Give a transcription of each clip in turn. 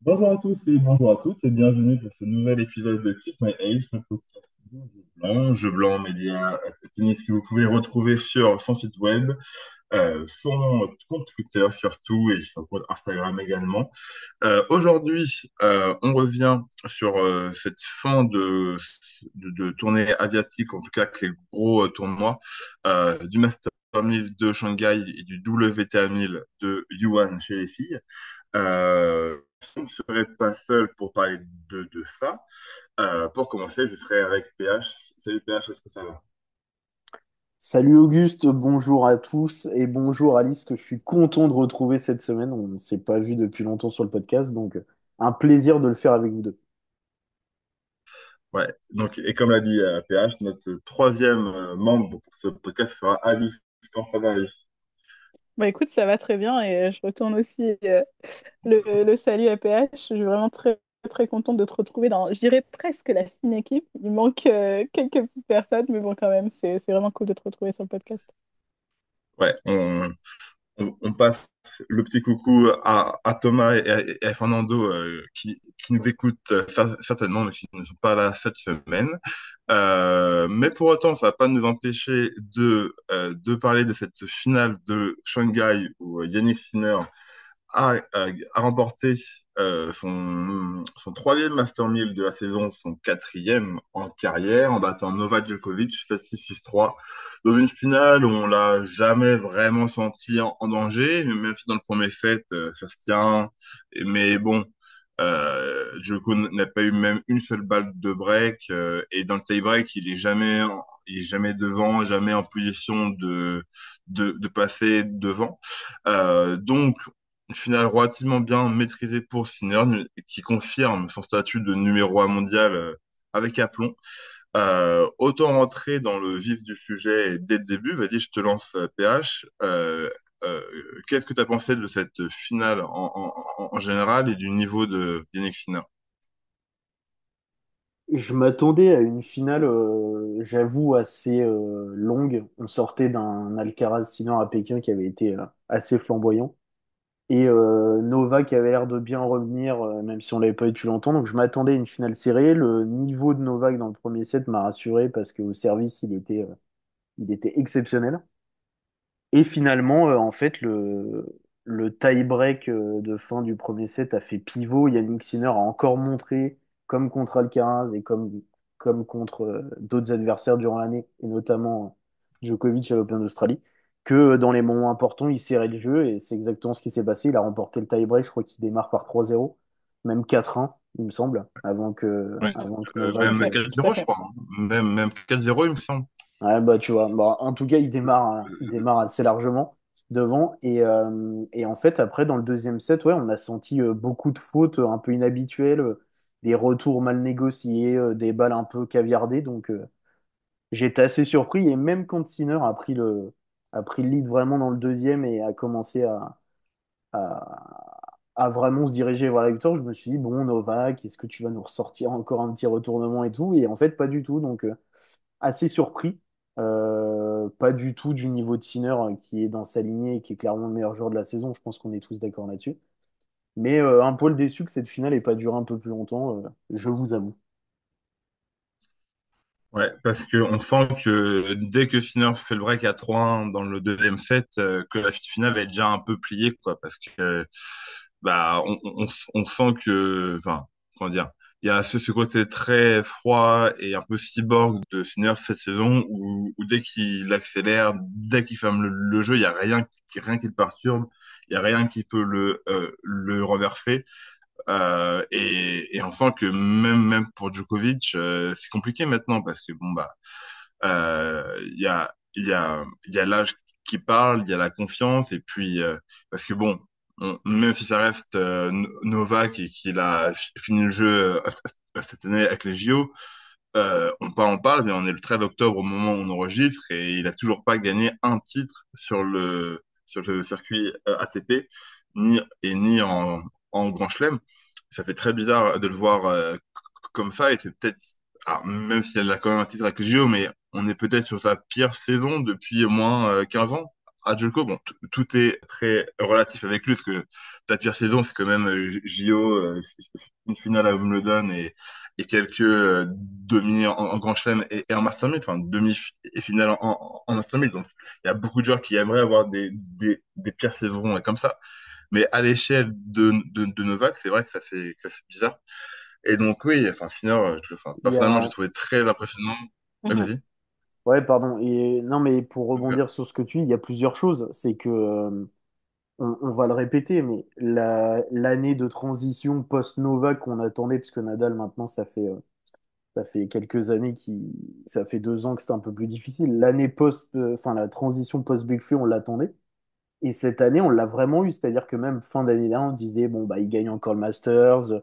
Bonjour à tous et bonjour à toutes et bienvenue pour ce nouvel épisode de Kiss My Age, le podcast de Jeu Blanc Média Tennis que vous pouvez retrouver sur son site web, son compte Twitter surtout et son compte Instagram également. Aujourd'hui, on revient sur cette fin de tournée asiatique, en tout cas avec les gros tournois du Master 1000 de Shanghai et du WTA 1000 de Yuan chez les filles. Je ne serai pas seul pour parler de ça. Pour commencer, je serai avec PH. Salut PH, est-ce que ça va? Salut Auguste, bonjour à tous et bonjour Alice, que je suis content de retrouver cette semaine. On ne s'est pas vu depuis longtemps sur le podcast, donc un plaisir de le faire avec vous deux. Ouais, donc, et comme l'a dit PH, notre troisième membre pour ce podcast sera Alice. Comment ça va, Alice? Bah écoute, ça va très bien et je retourne aussi le salut à PH. Je suis vraiment très très contente de te retrouver dans, je dirais presque la fine équipe. Il manque quelques petites personnes, mais bon quand même, c'est vraiment cool de te retrouver sur le podcast. Ouais, on passe le petit coucou à Thomas et à Fernando qui nous écoutent certainement, mais qui ne sont pas là cette semaine. Mais pour autant, ça va pas nous empêcher de parler de cette finale de Shanghai où Yannick Sinner a remporté son troisième Master 1000 de la saison, son quatrième en carrière, en battant Novak Djokovic 7-6, 6-3, dans une finale où on l'a jamais vraiment senti en danger, même si dans le premier set, ça se tient. Mais bon, Djoko n'a pas eu même une seule balle de break, et dans le tie-break, il est jamais devant, jamais en position de passer devant. Donc, une finale relativement bien maîtrisée pour Sinner, qui confirme son statut de numéro 1 mondial avec aplomb. Autant rentrer dans le vif du sujet dès le début. Vas-y, je te lance PH. Euh, Qu'est-ce que tu as pensé de cette finale en général et du niveau de d'Yannick Sinner? Je m'attendais à une finale, j'avoue, assez longue. On sortait d'un Alcaraz-Sinner à Pékin qui avait été assez flamboyant. Et Novak avait l'air de bien revenir, même si on l'avait pas eu depuis longtemps. Donc je m'attendais à une finale serrée. Le niveau de Novak dans le premier set m'a rassuré parce qu'au service, il était exceptionnel. Et finalement, en fait, le tie-break de fin du premier set a fait pivot. Yannick Sinner a encore montré, comme contre Alcaraz et comme contre d'autres adversaires durant l'année, et notamment Djokovic à l'Open d'Australie, que dans les moments importants, il serrait le jeu et c'est exactement ce qui s'est passé. Il a remporté le tie-break. Je crois qu'il démarre par 3-0, même 4-1, il me semble, Ouais. avant que Même Novak. Ouais, tout à 4-0, je fait. crois, hein. Même 4-0, il me semble. Ouais, bah, tu vois. Bon, en tout cas, il démarre assez largement devant. Et en fait, après, dans le deuxième set, ouais, on a senti beaucoup de fautes un peu inhabituelles, des retours mal négociés, des balles un peu caviardées. Donc, j'étais assez surpris. Et même quand Sinner a pris le lead vraiment dans le deuxième et a commencé à vraiment se diriger vers la victoire, je me suis dit, bon, Novak, est-ce que tu vas nous ressortir encore un petit retournement et tout? Et en fait, pas du tout. Donc, assez surpris. Pas du tout du niveau de Sinner qui est dans sa lignée et qui est clairement le meilleur joueur de la saison. Je pense qu'on est tous d'accord là-dessus. Mais un poil déçu que cette finale n'ait pas duré un peu plus longtemps, je vous avoue. Ouais, parce que on sent que dès que Sinner fait le break à 3-1 dans le deuxième set, que la finale est déjà un peu pliée, quoi, parce que bah on sent que, enfin, comment dire, il y a ce côté très froid et un peu cyborg de Sinner cette saison où dès qu'il accélère, dès qu'il ferme le jeu, il y a rien qui le perturbe, il y a rien qui peut le renverser. Et on sent que même pour Djokovic, c'est compliqué maintenant parce que bon bah il y a l'âge qui parle, il y a la confiance et puis parce que bon même si ça reste Novak et qu'il a fini le jeu cette année avec les JO, on parle mais on est le 13 octobre au moment où on enregistre et il a toujours pas gagné un titre sur le circuit ATP ni en Grand Chelem. Ça fait très bizarre de le voir comme ça et c'est peut-être même si elle a quand même un titre avec les JO, mais on est peut-être sur sa pire saison depuis au moins 15 ans. à Djoko, bon, tout est très relatif avec lui, parce que ta pire saison, c'est quand même JO, une finale à Wimbledon et quelques demi en Grand Chelem et en Master 1000, enfin demi et finale en Master 1000. Donc, il y a beaucoup de joueurs qui aimeraient avoir des pires saisons comme ça. Mais à l'échelle de Novak, c'est vrai que ça fait bizarre. Et donc, oui, enfin, Sinner, enfin, Il y personnellement, j'ai a... trouvé très impressionnant. Ouais, Mhm. vas-y. Ouais, pardon. Et non, mais pour Donc, rebondir sur ce que tu dis, il y a plusieurs choses. C'est que, on va le répéter, mais l'année de transition post-Novak qu'on attendait, puisque Nadal, maintenant, ça fait quelques années ça fait 2 ans que c'était un peu plus difficile. L'année enfin, la transition post-Big Three, on l'attendait. Et cette année, on l'a vraiment eu. C'est-à-dire que même fin d'année dernière, on disait, bon, bah, il gagne encore le Masters,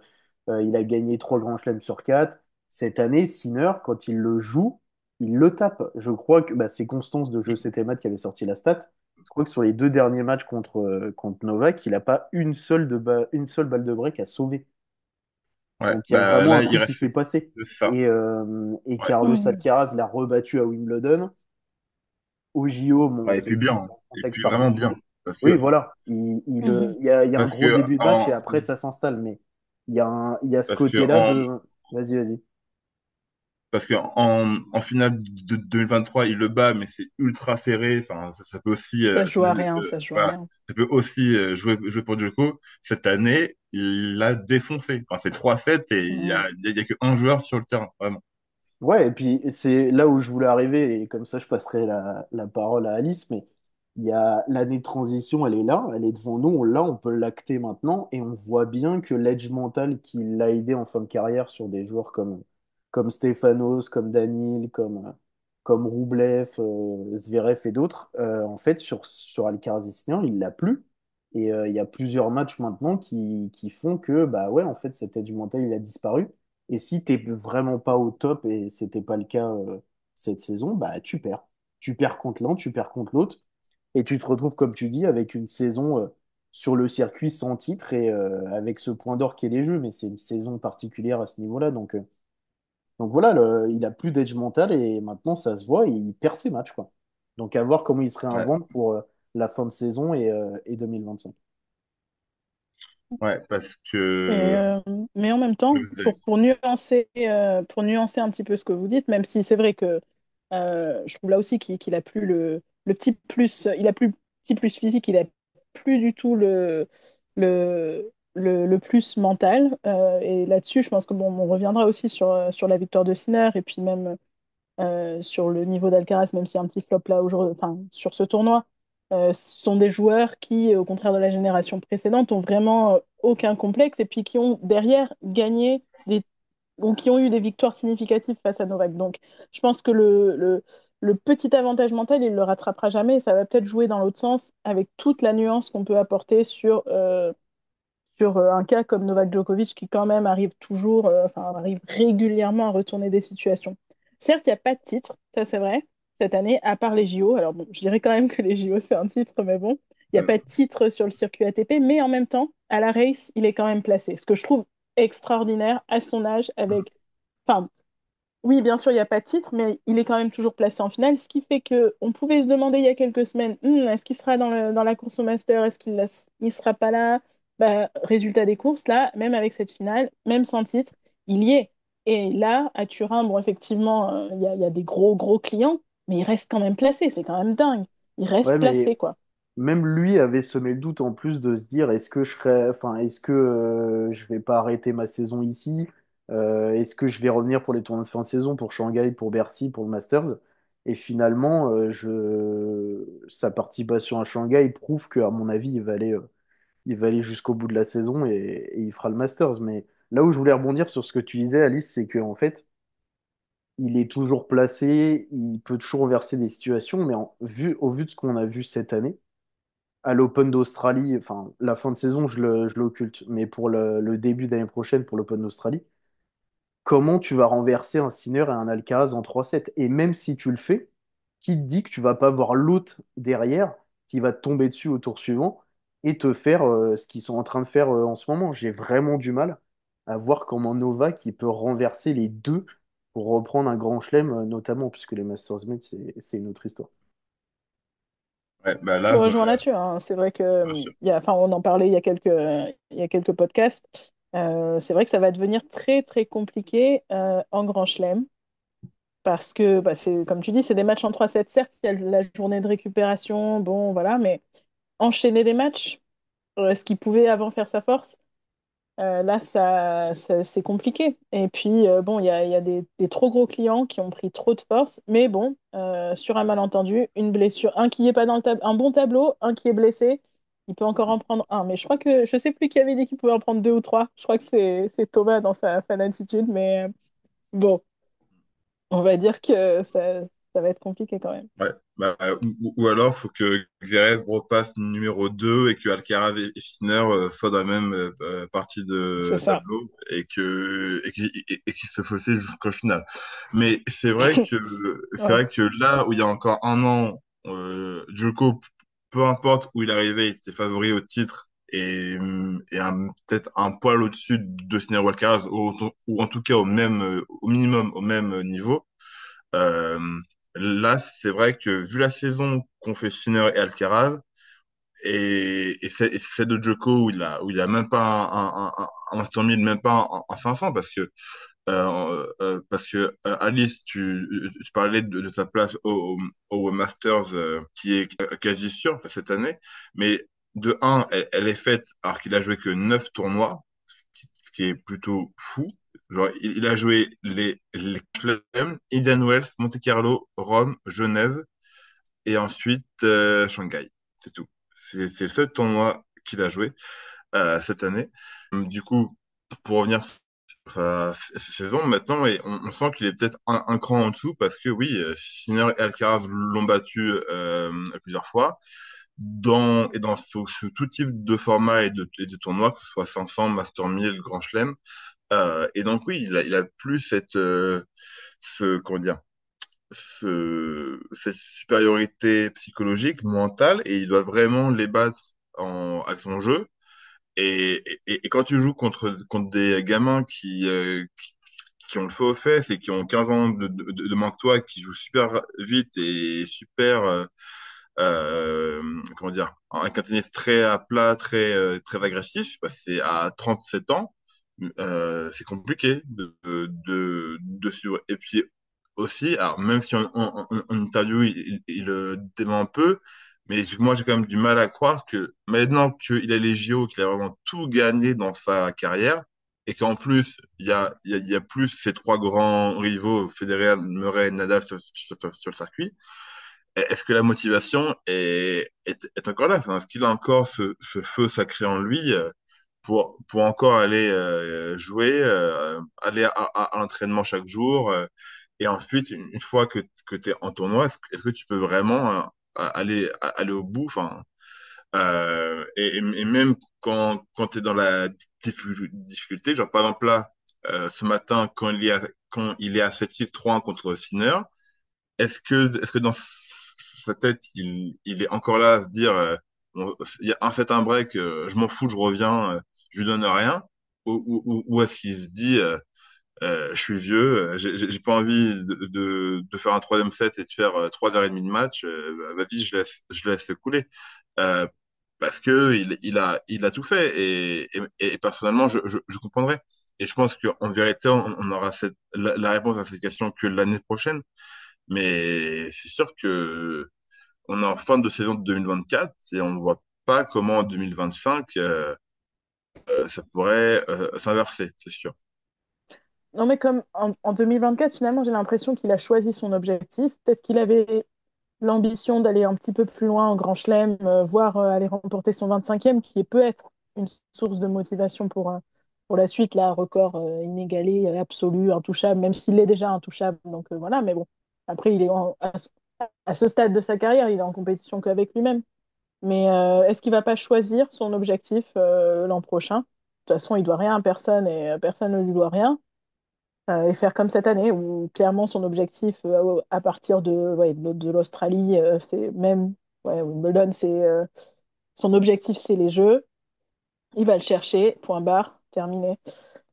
il a gagné 3 grands chelems sur 4. Cette année, Sinner, quand il le joue, il le tape. Je crois que bah, c'est Constance de Je sais tes maths qui avait sorti la stat. Je crois que sur les 2 derniers matchs contre Novak, il n'a pas une seule balle de break à sauver. ouais, Donc il y a bah vraiment un là, il truc qui reste s'est passé. c'est ça. Et Ouais. Carlos Mhm. Alcaraz l'a rebattu à Wimbledon. Au JO, bon, Ouais, et puis bien, hein. c'est un Et contexte puis vraiment bien. particulier. Parce Oui, que, voilà. Mhm. Il y a un parce gros que début de match et après ça s'installe. Mais il y a ce parce que côté-là de. Vas-y, vas-y. parce que en finale de 2023, il le bat, mais c'est ultra serré. Enfin, ça peut aussi, Ça se joue à rien, ça se joue à voilà, rien. ça peut aussi jouer pour Djoko. Cette année, il l'a défoncé. Enfin, c'est 3-7 et Mhm. il y a que un joueur sur le terrain, vraiment. Ouais, et puis c'est là où je voulais arriver, et comme ça je passerai la parole à Alice, mais il y a l'année de transition, elle est là, elle est devant nous, on peut l'acter maintenant, et on voit bien que l'edge mental qui l'a aidé en fin de carrière sur des joueurs comme Stefanos, comme Danil, comme Roublev, Zverev et d'autres, en fait sur Alcaraz et Sinner, il l'a plus. Et il y a plusieurs matchs maintenant qui font que bah ouais, en fait, cet edge mental il a disparu. Et si t'es vraiment pas au top, et c'était pas le cas cette saison, bah tu perds. Tu perds contre l'un, tu perds contre l'autre, et tu te retrouves, comme tu dis, avec une saison sur le circuit sans titre et avec ce point d'or qui est les jeux, mais c'est une saison particulière à ce niveau-là. Donc voilà, il a plus d'edge mental et maintenant ça se voit, et il perd ses matchs, quoi. Donc à voir comment il se Ouais, réinvente pour la fin de saison et 2025. ouais, parce Et, que mais en même temps, vous avez- pour nuancer un petit peu ce que vous dites, même si c'est vrai que je trouve là aussi qu'il a plus le petit plus, il a plus le petit plus physique, il a plus du tout le plus mental. Et là-dessus, je pense que bon, on reviendra aussi sur la victoire de Sinner et puis même sur le niveau d'Alcaraz, même s'il y a un petit flop là aujourd'hui, enfin, sur ce tournoi. Ce sont des joueurs qui, au contraire de la génération précédente, ont vraiment aucun complexe et puis qui ont derrière gagné donc qui ont eu des victoires significatives face à Novak. Donc, je pense que le petit avantage mental, il ne le rattrapera jamais et ça va peut-être jouer dans l'autre sens avec toute la nuance qu'on peut apporter sur un cas comme Novak Djokovic qui quand même arrive toujours, enfin arrive régulièrement à retourner des situations. Certes, il n'y a pas de titre, ça c'est vrai, cette année, à part les JO. Alors bon, je dirais quand même que les JO c'est un titre, mais bon, il n'y a pas de titre sur le circuit ATP, mais en même temps, à la race, il est quand même placé. Ce que je trouve extraordinaire à son âge, avec, enfin, oui, bien sûr, il n'y a pas de titre, mais il est quand même toujours placé en finale, ce qui fait que on pouvait se demander il y a quelques semaines, est-ce qu'il sera dans la course au Master, est-ce qu'il ne sera pas là? Bah, résultat des courses, là, même avec cette finale, même sans titre, il y est. Et là, à Turin, bon, effectivement, il y a des gros, gros clients, mais il reste quand même placé, c'est quand même dingue. Il Ouais, reste mais placé, quoi. même lui avait semé le doute en plus de se dire est-ce que je vais pas arrêter ma saison ici? Est-ce que je vais revenir pour les tournois de fin de saison, pour Shanghai, pour Bercy, pour le Masters? Et finalement, sa participation à Shanghai prouve qu'à mon avis, il va aller jusqu'au bout de la saison et il fera le Masters. Mais là où je voulais rebondir sur ce que tu disais, Alice, c'est qu'en fait, il est toujours placé, il peut toujours renverser des situations, mais au vu de ce qu'on a vu cette année, à l'Open d'Australie, enfin, la fin de saison, je l'occulte, mais pour le début d'année prochaine, pour l'Open d'Australie, comment tu vas renverser un Sinner et un Alcaraz en 3-7? Et même si tu le fais, qui te dit que tu vas pas voir l'autre derrière qui va te tomber dessus au tour suivant et te faire ce qu'ils sont en train de faire en ce moment? J'ai vraiment du mal à voir comment Novak il peut renverser les deux pour reprendre un grand chelem, notamment, puisque les Masters Made, c'est une autre histoire. Ouais, bah Je te là, rejoins là-dessus, hein. C'est vrai que, bien sûr. enfin, on en parlait il y a quelques podcasts. C'est vrai que ça va devenir très, très compliqué en Grand Chelem parce que, bah, c'est, comme tu dis, c'est des matchs en 3-7. Certes, il y a la journée de récupération, bon, voilà, mais enchaîner des matchs, ce qui pouvait avant faire sa force, là, c'est compliqué. Et puis, bon, il y a des trop gros clients qui ont pris trop de force. Mais bon, sur un malentendu, une blessure, un qui est pas dans un bon tableau, un qui est blessé, il peut encore en prendre un. Mais je crois que, je sais plus qui avait dit qu'il pouvait en prendre deux ou trois. Je crois que c'est Thomas dans sa fan attitude. Mais bon, on va dire que ça va être compliqué quand même. Ouais. Bah, ou alors, faut que Zverev repasse numéro 2 et que Alcaraz et Sinner soient dans la même partie C'est de ça. tableau et qu'ils se faussent jusqu'au final. Mais c'est vrai que Ouais, là où il y a encore un an, Djoko, peu importe où il arrivait, il était favori au titre peut-être un poil au-dessus de Sinner ou Alcaraz ou en tout cas au minimum au même niveau. Euh, Là, c'est vrai que vu la saison qu'ont fait Sinner et Alcaraz, et c'est de Djoko où il a même pas un Master 1000, même pas un 500 parce que Alice, tu parlais de sa place au Masters qui est quasi sûr cette année, mais de un, elle est faite alors qu'il a joué que 9 tournois, ce qui est plutôt fou. Genre, il a joué les Chelem, Indian Wells, Monte Carlo, Rome, Genève et ensuite Shanghai. C'est tout. C'est le seul tournoi qu'il a joué cette année. Du coup, pour revenir sur cette saison, maintenant, et on sent qu'il est peut-être un cran en dessous parce que oui, Sinner et Alcaraz l'ont battu plusieurs fois dans tout type de format et de tournoi, que ce soit 500, Master 1000, Grand Chelem. Et donc oui, il a plus comment dire, cette supériorité psychologique, mentale, et il doit vraiment les battre avec son jeu. Et quand tu joues contre des gamins qui ont le feu aux fesses et qui ont 15 ans de moins que toi, qui jouent super vite et super, comment dire, avec un tennis très à plat, très agressif, bah, c'est à 37 ans, c'est compliqué de suivre. Et puis aussi, alors même si en interview, il le dément un peu, mais moi j'ai quand même du mal à croire que maintenant qu'il a les JO, qu'il a vraiment tout gagné dans sa carrière, et qu'en plus, il y a plus ces trois grands rivaux, Federer, Murray, Nadal sur le circuit, est-ce que la motivation est encore là? Enfin, est-ce qu'il a encore ce feu sacré en lui pour encore aller jouer, aller à l'entraînement chaque jour et ensuite, une fois que tu es en tournoi, est-ce que tu peux vraiment aller au bout? Enfin, et même quand tu es dans la difficulté, genre par exemple là, ce matin, quand il est à 7-6, 3-1 contre Sinner, est-ce que dans sa tête, il est encore là à se dire, bon, il y a un set, un break, je m'en fous, je reviens, je lui donne rien, ou est-ce qu'il se dit, je suis vieux, j'ai pas envie de faire un troisième set et de faire 3 heures et demie de match, vas-y, je laisse couler. Euh, Parce que il a tout fait et personnellement, je comprendrais. Et je pense qu'en vérité, on aura la réponse à cette question que l'année prochaine. Mais c'est sûr que on est en fin de saison de 2024 et on ne voit pas comment en 2025 ça pourrait s'inverser, c'est sûr. Non, mais comme en 2024, finalement, j'ai l'impression qu'il a choisi son objectif. Peut-être qu'il avait l'ambition d'aller un petit peu plus loin en Grand Chelem, voire aller remporter son 25e, qui peut être une source de motivation pour la suite, là, record inégalé, absolu, intouchable, même s'il est déjà intouchable. Donc voilà, mais bon, après, à ce stade de sa carrière, il est en compétition qu'avec lui-même. Mais est-ce qu'il va pas choisir son objectif l'an prochain? De toute façon, il doit rien à personne et personne ne lui doit rien. Et faire comme cette année, où clairement son objectif à partir de l'Australie, c'est même Wimbledon, son objectif, c'est les Jeux. Il va le chercher, point barre, terminé.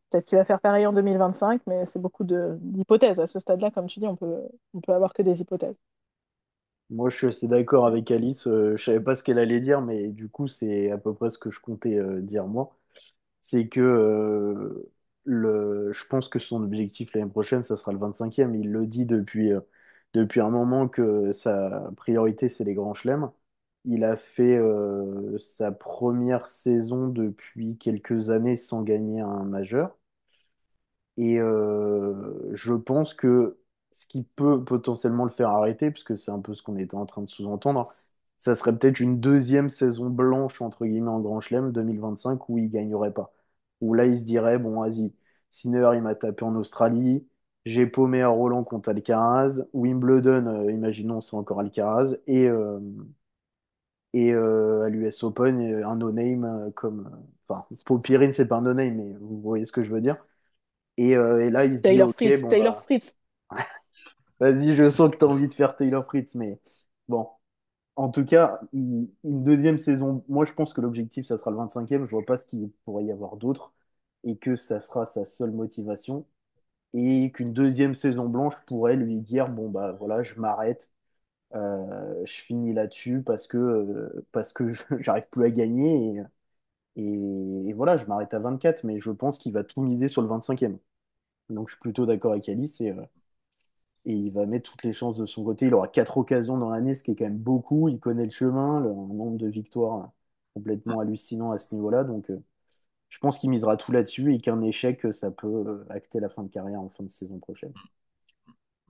Peut-être qu'il va faire pareil en 2025, mais c'est beaucoup d'hypothèses. À ce stade-là, comme tu dis, on peut avoir que des hypothèses. Moi, je suis assez d'accord avec Alice. Je savais pas ce qu'elle allait dire, mais du coup, c'est à peu près ce que je comptais dire moi. C'est que je pense que son objectif l'année prochaine, ça sera le 25e. Il le dit depuis un moment que sa priorité, c'est les grands chelems. Il a fait sa première saison depuis quelques années sans gagner un majeur. Et je pense que ce qui peut potentiellement le faire arrêter, puisque c'est un peu ce qu'on était en train de sous-entendre, ça serait peut-être une deuxième saison blanche, entre guillemets, en Grand Chelem 2025, où il gagnerait pas. Où là, il se dirait, bon, vas-y, Sinner, il m'a tapé en Australie, j'ai paumé à Roland contre Alcaraz, Wimbledon, imaginons, c'est encore Alcaraz, et à l'US Open, un no-name comme... Enfin, Popirine, c'est pas un no-name, mais vous voyez ce que je veux dire. Et là, il se dit, Taylor ok, Fritz, bon, Taylor bah, Fritz. vas-y, je sens que tu as envie de faire Taylor Fritz, mais bon. En tout cas, une deuxième saison, moi, je pense que l'objectif, ça sera le 25e. Je vois pas ce qu'il pourrait y avoir d'autre et que ça sera sa seule motivation. Et qu'une deuxième saison blanche pourrait lui dire, bon, bah voilà, je m'arrête, je finis là-dessus parce que j'arrive plus à gagner et voilà, je m'arrête à 24, mais je pense qu'il va tout miser sur le 25e. Donc, je suis plutôt d'accord avec Alice et il va mettre toutes les chances de son côté. Il aura 4 occasions dans l'année, ce qui est quand même beaucoup. Il connaît le chemin, un nombre de victoires complètement hallucinant à ce niveau-là. Donc, je pense qu'il misera tout là-dessus et qu'un échec, ça peut acter la fin de carrière en fin de saison prochaine.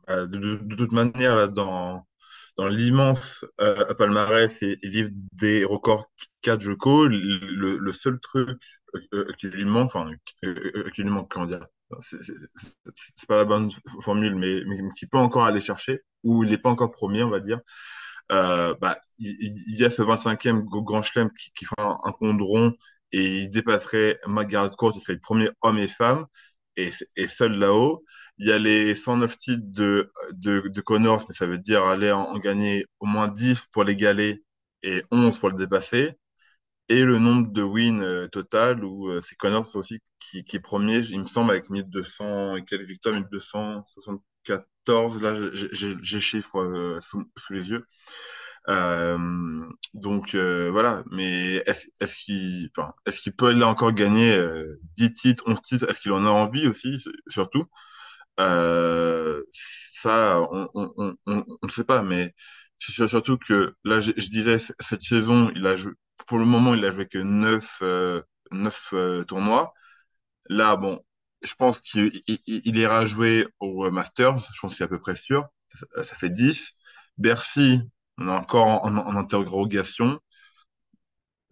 De toute manière, là, dans l'immense palmarès et livre des records qu'a Djoko, le seul truc qui lui manque, enfin, qui lui manque, comment dire, c'est pas la bonne formule, mais qui peut encore aller chercher, ou il n'est pas encore premier, on va dire, bah, il y a ce 25e Grand Chelem qui fera un compte rond et il dépasserait Margaret Court, il serait le premier homme et femme, et seul là-haut. Il y a les 109 titres de Connors, mais ça veut dire aller en gagner au moins 10 pour l'égaler et 11 pour le dépasser. Et le nombre de wins total, où c'est Connors aussi qui est premier, il me semble, avec 1200 et quelques victoires, 1274. Là, j'ai le chiffre sous les yeux. Donc voilà, mais est-ce qu'il peut là encore gagner 10 titres, 11 titres? Est-ce qu'il en a envie aussi, surtout? Ça, on ne sait pas, mais c'est surtout que là, je disais, cette saison, il a joué, pour le moment, il a joué que 9 tournois. Là, bon, je pense qu'il ira jouer au Masters, je pense que c'est à peu près sûr. Ça fait 10. Bercy, on est encore en interrogation.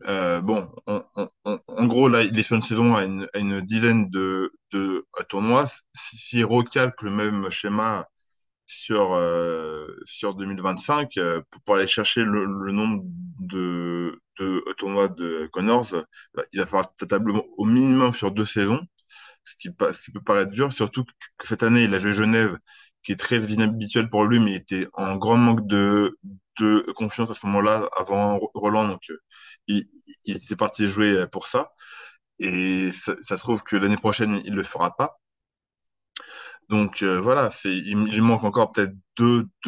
Bon, en gros, là, il est sur une saison à une dizaine de tournois. S'il recalque le même schéma sur 2025, pour aller chercher le nombre de tournois de Connors, il va falloir tableau au minimum sur 2 saisons, ce qui peut paraître dur, surtout que cette année, il a joué Genève, qui est très inhabituel pour lui, mais il était en grand manque de confiance à ce moment-là, avant Roland, donc il, il était parti jouer pour ça. Et ça se trouve que l'année prochaine, il le fera pas. Donc voilà, il manque encore peut-être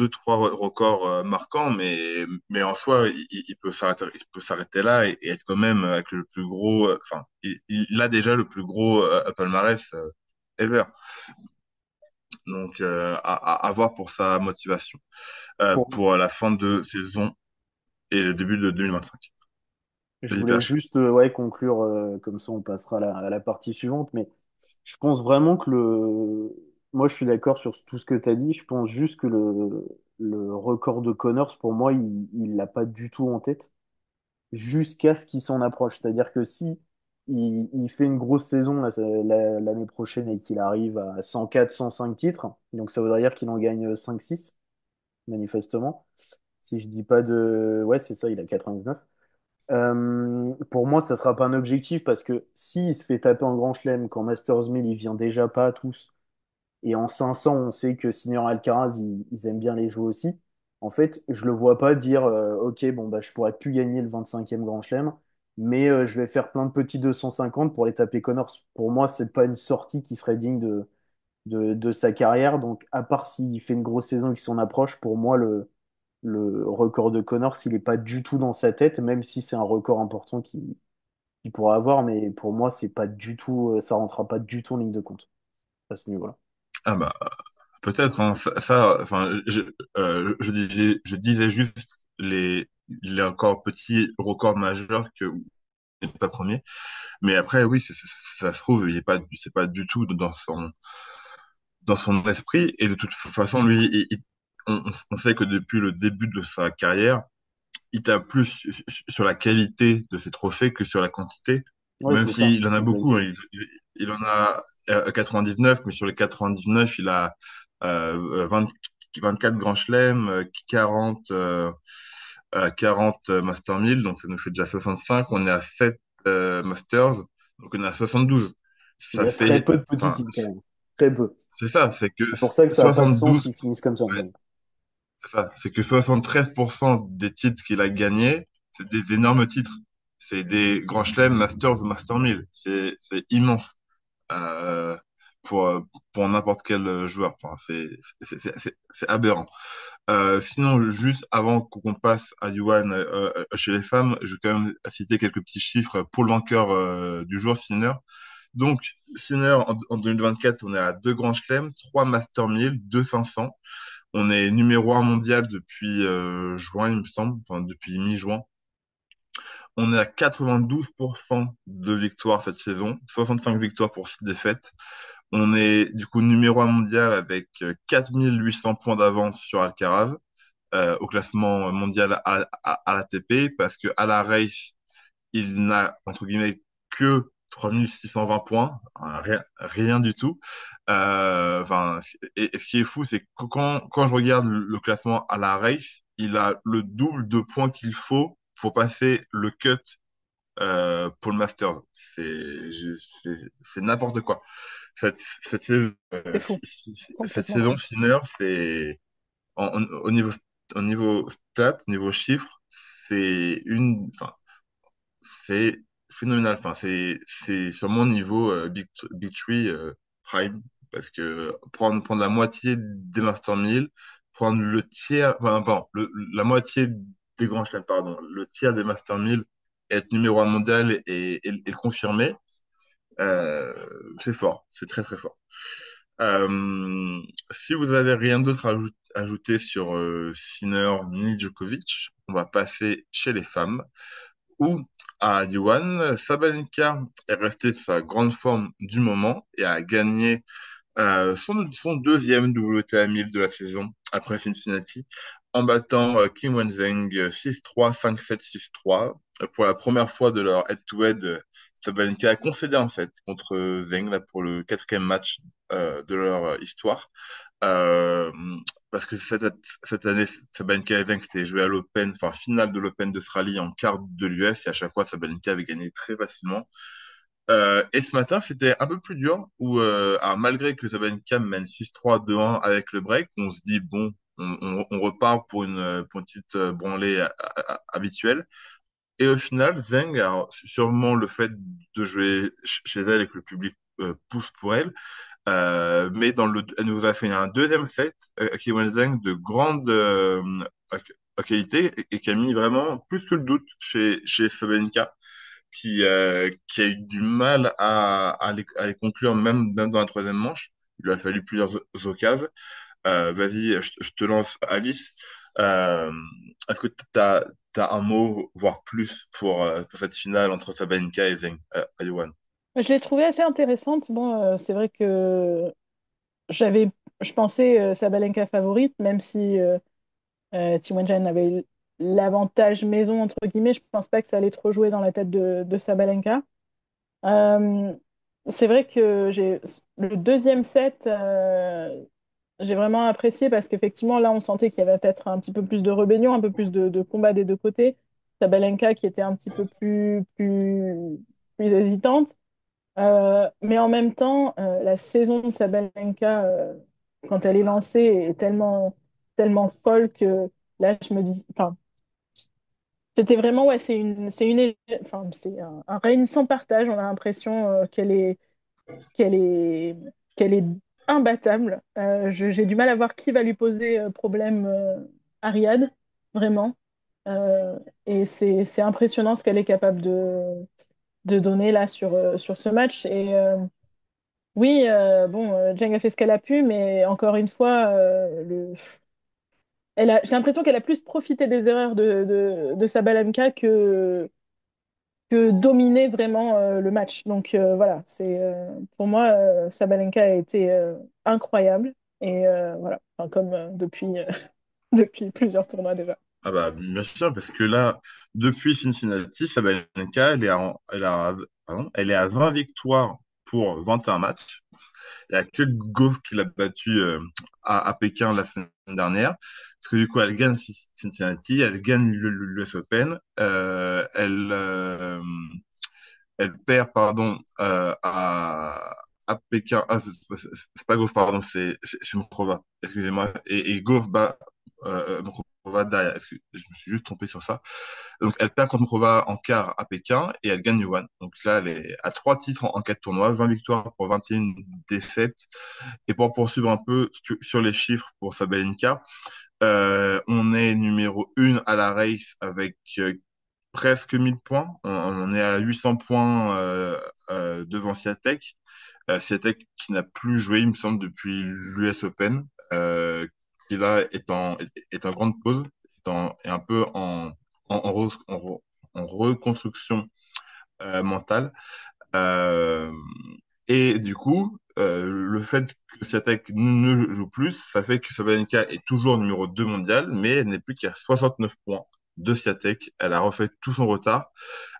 trois records marquants, mais en soi, il peut s'arrêter là et être quand même avec le plus gros. Enfin, il a déjà le plus gros palmarès ever. Donc à voir pour sa motivation Pour... pour la fin de saison et le début de 2025. Je Vas-y, voulais PH. juste ouais, conclure, comme ça on passera à la partie suivante, mais je pense vraiment que Moi, je suis d'accord sur tout ce que tu as dit. Je pense juste que le record de Connors, pour moi, il l'a pas du tout en tête jusqu'à ce qu'il s'en approche. C'est-à-dire que si il fait une grosse saison là, l'année prochaine et qu'il arrive à 104, 105 titres, donc ça voudrait dire qu'il en gagne 5-6, manifestement. Si je dis pas de... Ouais, c'est ça, il a 99. Pour moi, ça sera pas un objectif parce que s'il se fait taper en Grand Chelem, quand Masters 1000, il vient déjà pas à tous, et en 500, on sait que Sinner et Alcaraz, ils aiment bien les jouer aussi. En fait, je le vois pas dire ok, bon, bah, je pourrais plus gagner le 25e Grand Chelem, mais je vais faire plein de petits 250 pour les taper Connors. Pour moi, c'est pas une sortie qui serait digne de sa carrière. Donc, à part s'il fait une grosse saison et qu'il s'en approche, pour moi, le record de Connors, il n'est pas du tout dans sa tête, même si c'est un record important qu'il pourra avoir, mais pour moi, c'est pas du tout, ça rentrera pas du tout en ligne de compte à ce niveau-là. Ah bah, peut-être, hein, enfin, je disais juste les encore petits records majeurs que n'est pas premier. Mais après, oui, ça se trouve, c'est pas du tout dans son esprit. Et de toute façon, lui, on sait que depuis le début de sa carrière, il tape plus sur la qualité de ses trophées que sur la quantité. Oui, Même c'est ça, s'il en a beaucoup, hein, exactement. il en a 99, mais sur les 99, il a 20 24 grands chelems, 40, 40 Master 1000, donc ça nous fait déjà 65. On est à 7 Masters, donc on est à 72. Il y Ça a très fait, peu de petits enfin, teams quand même. Très peu. c'est ça, c'est que C'est pour ça que ça n'a pas de sens 72, qu'ils finissent comme ça. ouais, c'est ça, c'est que 73% des titres qu'il a gagnés, c'est des énormes titres. C'est des grands chelems, Masters ou Master 1000. C'est immense euh, pour, euh, pour n'importe quel joueur. Enfin, c'est aberrant. Sinon, juste avant qu'on passe à Yuan chez les femmes, je vais quand même citer quelques petits chiffres pour le vainqueur du jour, Sinner. Donc, Sinner, en 2024, on est à 2 grands chelems, 3 Master 1000, 2 500. On est numéro un mondial depuis juin, il me semble, enfin depuis mi-juin. On est à 92% de victoires cette saison, 65 victoires pour 6 défaites. On est du coup numéro un mondial avec 4800 points d'avance sur Alcaraz au classement mondial à l'ATP parce que à la race, il n'a entre guillemets que 3620 points, hein, rien du tout. Enfin, et ce qui est fou, c'est que quand je regarde le classement à la race, il a le double de points qu'il faut pour passer le cut pour le Masters. C'est n'importe quoi. Cette saison, C'est fou, cette complètement saison, fou. Sinner, c'est au niveau stats, au niveau chiffres, enfin, c'est phénoménal. Enfin, c'est sur mon niveau Big Tree Prime parce que prendre la moitié des Master 1000, prendre le tiers, enfin, pardon, la moitié des grands chelems, pardon, le tiers des Master 1000, être numéro un mondial et le confirmer, c'est fort, c'est très très fort. Si vous avez rien d'autre à ajouter sur Sinner ni Djokovic, on va passer chez les femmes où à Yuan, Sabalenka est restée de sa grande forme du moment et a gagné son deuxième WTA 1000 de la saison après Cincinnati en battant Kim Wenzheng 6-3, 5-7, 6-3. Pour la première fois de leur head-to-head, Sabalenka a concédé un set contre Zheng là, pour le quatrième match de leur histoire. Euh, Parce que cette année, Sabalenka et Zheng s'étaient joués à l'Open, enfin finale de l'Open d'Australie en quart de l'US et à chaque fois Sabalenka avait gagné très facilement. Et ce matin, c'était un peu plus dur où alors, malgré que Sabalenka mène 6-3, 2-1 avec le break, on se dit bon, on repart pour une petite branlée habituelle. Et au final, Zheng, alors, sûrement le fait de jouer chez elle et que le public pousse pour elle, mais elle nous a fait un deuxième set, qui Wenzheng de grande qualité et qui a mis vraiment plus que le doute chez Sabalenka, qui a eu du mal à les conclure même dans la troisième manche. Il lui a fallu plusieurs occasions. Vas-y, je te lance Alice. Euh, Est-ce que tu as un mot, voire plus, pour cette finale entre Sabalenka et Zheng à Yuan? Je l'ai trouvée assez intéressante. Bon, c'est vrai que j'avais, je pensais Sabalenka favorite, même si Tiwanjan avait l'avantage maison, entre guillemets. Je pense pas que ça allait trop jouer dans la tête de Sabalenka. Euh, c'est vrai que le deuxième set, j'ai vraiment apprécié parce qu'effectivement, là, on sentait qu'il y avait peut-être un petit peu plus de rébellion, un peu plus de combat des deux côtés. Sabalenka qui était un petit peu plus hésitante. Mais en même temps, la saison de Sabalenka, quand elle est lancée, est tellement folle que là, je me dis, enfin, c'était vraiment, ouais, enfin, c'est un règne sans partage. On a l'impression qu'elle est, qu'elle est imbattable. J'ai du mal à voir qui va lui poser problème à Riyad. vraiment. Et c'est impressionnant ce qu'elle est capable de donner là sur ce match. Et oui, bon, Zheng a fait ce qu'elle a pu, mais encore une fois, j'ai l'impression qu'elle a plus profité des erreurs de Sabalenka que dominer vraiment le match. Donc voilà, pour moi, Sabalenka a été incroyable. Et voilà, enfin, comme depuis, depuis plusieurs tournois déjà. Ah bah, bien sûr, parce que là, depuis Cincinnati, Sabalenka, elle est à 20 victoires pour 21 matchs. Il n'y a que Gauff qui l'a battu à Pékin la semaine dernière. Parce que du coup, elle gagne Cincinnati, elle gagne l'US Open, elle perd, pardon, à Pékin. Ah, c'est pas Gauff, pardon, c'est Mukrova. Excusez-moi. Et Gauff bat Mukrova derrière. Je me suis juste trompé sur ça. Donc, elle perd contre Mukrova en quart à Pékin et elle gagne Yuan. Donc là, elle est à 3 titres en 4 tournois, 20 victoires pour 21 défaites. Et pour poursuivre un peu sur les chiffres pour Sabalenka, on est numéro 1 à la race avec presque 1000 points. On est à 800 points devant Swiatek. Swiatek qui n'a plus joué, il me semble, depuis l'US Open, qui là est en grande pause, est un peu en reconstruction mentale. Euh, et du coup, le fait que Swiatek ne joue plus, ça fait que Sabalenka est toujours numéro 2 mondial, mais elle n'est plus qu'à 69 points de Swiatek. Elle a refait tout son retard.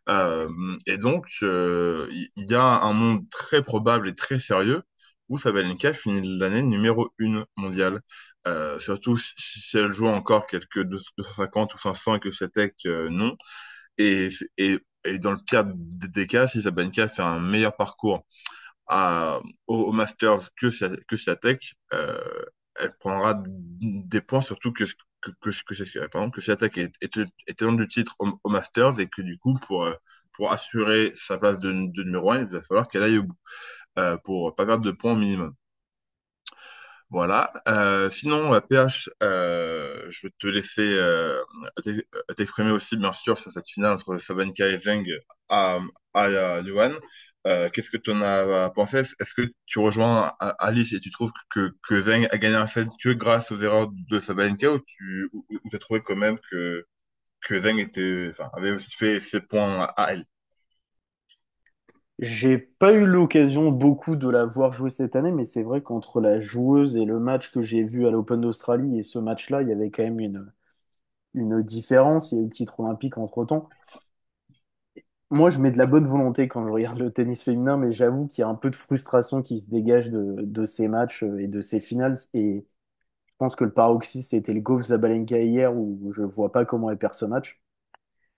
Euh, et donc, il y a un monde très probable et très sérieux où Sabalenka finit l'année numéro 1 mondiale. Surtout si elle joue encore quelques 250 ou 500 et que Swiatek non. Et dans le pire des cas, si Sabalenka fait un meilleur parcours au Masters que Swiatek, elle prendra des points, surtout que Swiatek est tenant du titre au Masters et que du coup, pour assurer sa place de numéro 1, il va falloir qu'elle aille au bout pour pas perdre de points au minimum. Voilà. Sinon, PH, je vais te laisser t'exprimer aussi, bien sûr, sur cette finale entre Sabalenka et Zheng à, à Yuan. Qu'est-ce que tu en as pensé? Est-ce que tu rejoins Alice et tu trouves que Zheng a gagné un set que grâce aux erreurs de Sabalenka ou tu as trouvé quand même que Zheng enfin, avait aussi fait ses points à elle? J'ai pas eu l'occasion beaucoup de la voir jouer cette année, mais c'est vrai qu'entre la joueuse et le match que j'ai vu à l'Open d'Australie et ce match-là, il y avait quand même une différence. Il y a eu le titre olympique entre-temps. Moi, je mets de la bonne volonté quand je regarde le tennis féminin, mais j'avoue qu'il y a un peu de frustration qui se dégage de ces matchs et de ces finales. Et je pense que le paroxysme, c'était le Gauff Zabalenka hier, où je vois pas comment elle perd ce match.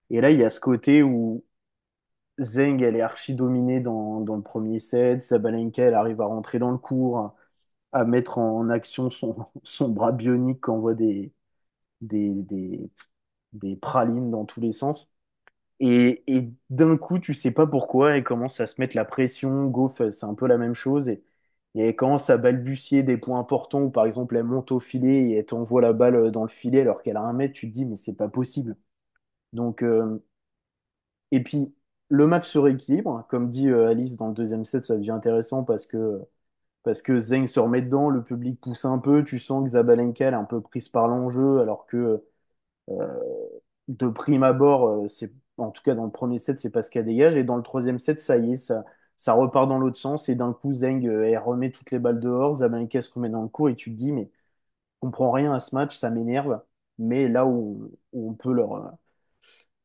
Et là, il y a ce côté où Zheng, elle est archi dominée dans le premier set. Zabalenka, elle arrive à rentrer dans le court, à mettre en action son bras bionique qui envoie des, des, des pralines dans tous les sens. Et d'un coup, tu sais pas pourquoi, elle commence à se mettre la pression. Goff, c'est un peu la même chose. Et elle commence à balbutier des points importants où, par exemple, elle monte au filet et elle t'envoie la balle dans le filet alors qu'elle a 1 mètre. Tu te dis, mais c'est pas possible. Donc, et puis, le match se rééquilibre. Comme dit Alice, dans le deuxième set, ça devient intéressant parce que Zheng se remet dedans, le public pousse un peu. Tu sens que Zabalenka, elle est un peu prise par l'enjeu alors que euh, de prime abord, en tout cas dans le premier set, c'est pas ce qu'elle dégage. Et dans le troisième set, ça y est, ça repart dans l'autre sens. Et d'un coup, Zheng, elle remet toutes les balles dehors. Zabalenka se remet dans le court et tu te dis, mais je comprends rien à ce match, ça m'énerve. Mais là où on peut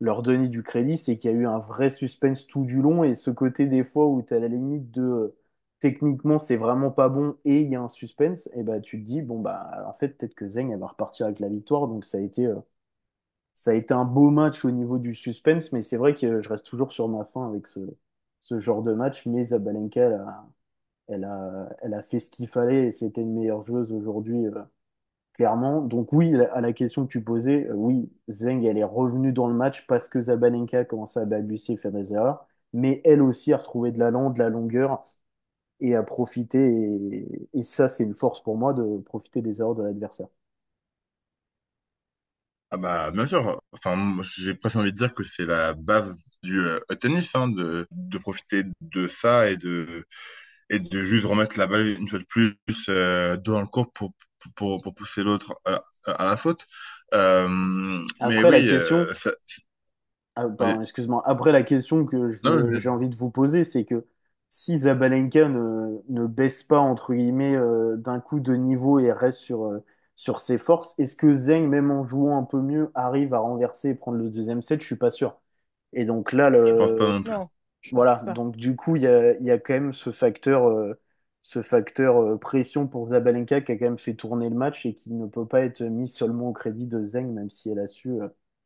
leur donner du crédit, c'est qu'il y a eu un vrai suspense tout du long. Et ce côté des fois où tu es à la limite de techniquement, c'est vraiment pas bon et il y a un suspense, et bah, tu te dis, bon, bah, en fait, peut-être que Zheng, elle va repartir avec la victoire. Donc ça a été un beau match au niveau du suspense, mais c'est vrai que je reste toujours sur ma faim avec ce genre de match. Mais Zabalenka, elle a fait ce qu'il fallait et c'était une meilleure joueuse aujourd'hui, clairement. Donc oui, à la question que tu posais, oui, Zheng, elle est revenue dans le match parce que Zabalenka a commencé à balbutier et faire des erreurs, mais elle aussi a retrouvé de l'allant, de la longueur et a profité. Et ça, c'est une force pour moi de profiter des erreurs de l'adversaire. Ah bah, bien sûr. Enfin, moi, j'ai presque envie de dire que c'est la base du tennis, hein, de profiter de ça et de juste remettre la balle une fois de plus dans le court pour pousser l'autre à la faute. Mais Après, la oui, question, oui. pardon, excuse-moi. Après, la question que Non, j'ai envie de vous poser, c'est que si Zabalenka ne baisse pas, entre guillemets, d'un coup de niveau et reste sur ses forces, est-ce que Zheng, même en jouant un peu mieux, arrive à renverser et prendre le deuxième set? Je suis pas sûr. Et donc là, je pense pas non plus. Non, je pense voilà. pas. Donc du coup, il y a quand même ce facteur pression pour Zabalenka qui a quand même fait tourner le match et qui ne peut pas être mis seulement au crédit de Zheng, même si elle a su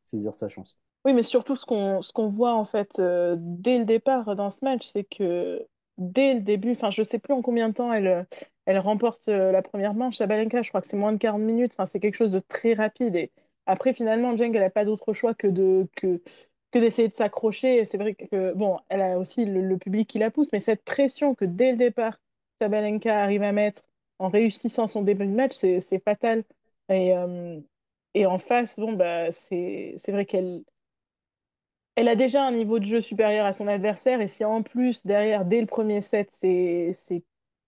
saisir sa chance. Oui, mais surtout ce qu'on voit en fait dès le départ dans ce match, c'est que dès le début, enfin je sais plus en combien de temps elle remporte la première manche, Sabalenka, je crois que c'est moins de 40 minutes, enfin c'est quelque chose de très rapide. Et après finalement, Jeng, elle n'a pas d'autre choix que d'essayer de s'accrocher. Et c'est vrai que bon, elle a aussi le public qui la pousse, mais cette pression que dès le départ, Sabalenka arrive à mettre en réussissant son début de match, c'est fatal. Et, euh, et en face, bon bah c'est vrai elle a déjà un niveau de jeu supérieur à son adversaire, et si en plus, derrière, dès le premier set, c'est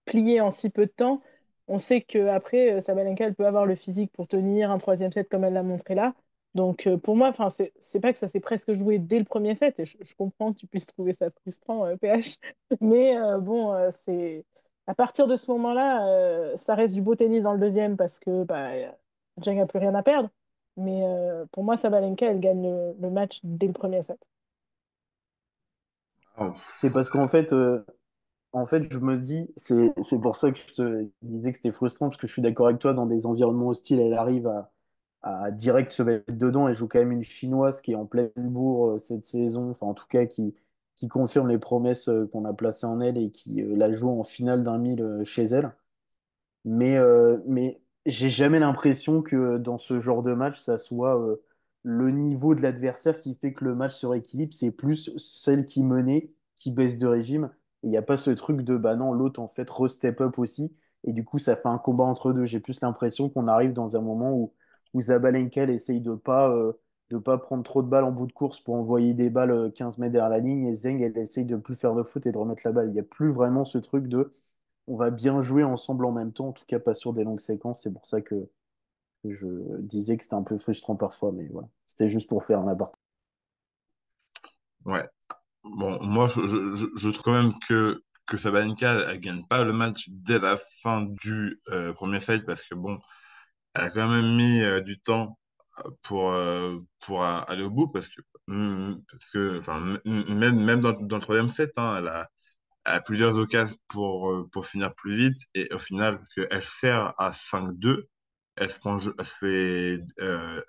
plié en si peu de temps, on sait qu'après, Sabalenka, elle peut avoir le physique pour tenir un troisième set comme elle l'a montré là. Donc pour moi, enfin, c'est pas que ça s'est presque joué dès le premier set, et je comprends que tu puisses trouver ça frustrant, PH, mais bon, c'est à partir de ce moment-là, ça reste du beau tennis dans le deuxième parce que bah, Zheng n'a plus rien à perdre. Mais pour moi, Sabalenka, elle gagne le match dès le premier set. Oh, C'est parce en fait, je me dis, c'est pour ça que je te disais que c'était frustrant, parce que je suis d'accord avec toi, dans des environnements hostiles, elle arrive à direct se mettre dedans. Elle joue quand même une Chinoise qui est en pleine bourre cette saison, enfin en tout cas qui confirme les promesses qu'on a placées en elle et qui la joue en finale d'un mille chez elle. Mais j'ai jamais l'impression que dans ce genre de match, ça soit le niveau de l'adversaire qui fait que le match se rééquilibre. C'est plus celle qui menait, qui baisse de régime. Et il n'y a pas ce truc de bah non, l'autre en fait re-step up aussi. Et du coup, ça fait un combat entre deux. J'ai plus l'impression qu'on arrive dans un moment où Zabalenka elle essaye de pas prendre trop de balles en bout de course pour envoyer des balles 15 mètres derrière la ligne. Et Zeng, elle essaye de plus faire de foot et de remettre la balle. Il n'y a plus vraiment ce truc de on va bien jouer ensemble en même temps, en tout cas pas sur des longues séquences. C'est pour ça que je disais que c'était un peu frustrant parfois, mais voilà. C'était juste pour faire un aparté. ouais. Bon, moi, je trouve quand même que Sabalenka, elle gagne pas le match dès la fin du premier set parce que bon, elle a quand même mis du temps pour aller au bout parce que enfin, même dans le troisième set, hein, elle a plusieurs occasions pour finir plus vite et au final, parce qu'elle sert à 5-2, elle se fait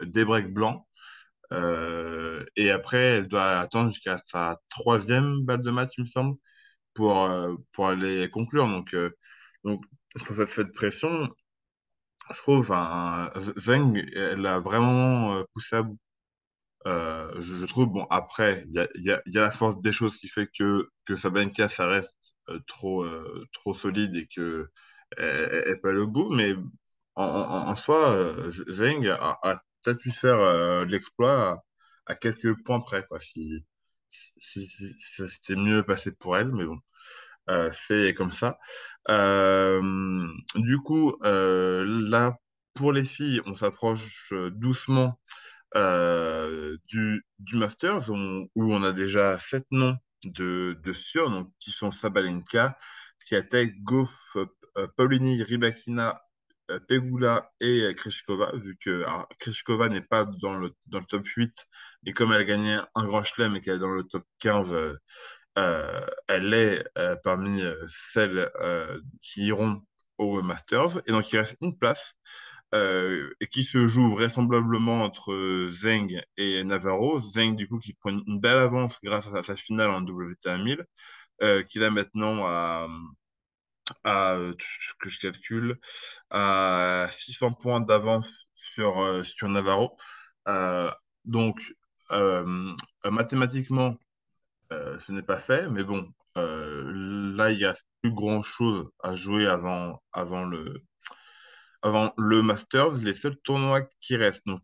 des breaks blancs. Et après, elle doit attendre jusqu'à sa troisième balle de match, il me semble, pour aller conclure. Donc sur cette pression, je trouve, enfin, Zheng, elle a vraiment poussé à bout. Je trouve, bon, après, il y a la force des choses qui fait que Sabalenka, ça reste trop solide et que elle peut aller au bout, mais en soi, Zheng a peut-être pu faire l'exploit à quelques points près, quoi, si ça s'était mieux passé pour elle, mais bon, c'est comme ça. Du coup, là, pour les filles, on s'approche doucement du Masters où on a déjà 7 noms de sûrs, donc, qui sont Sabalenka, Swiatek, Gauff, Paulini, Rybakina, Pegula et Krejcikova, vu que alors, Krejcikova n'est pas dans le top 8, et comme elle a gagné un grand chelem et qu'elle est dans le top 15, elle est parmi celles qui iront au Masters. Et donc, il reste une place et qui se joue vraisemblablement entre Zheng et Navarro. Zheng, du coup, qui prend une belle avance grâce à sa finale en WTA 1000, qu'il a maintenant que je calcule, à 600 points d'avance sur Navarro. Euh, donc, euh, mathématiquement, ce n'est pas fait, mais bon, là, il y a plus grand-chose à jouer avant le Masters. Les seuls tournois qui restent, donc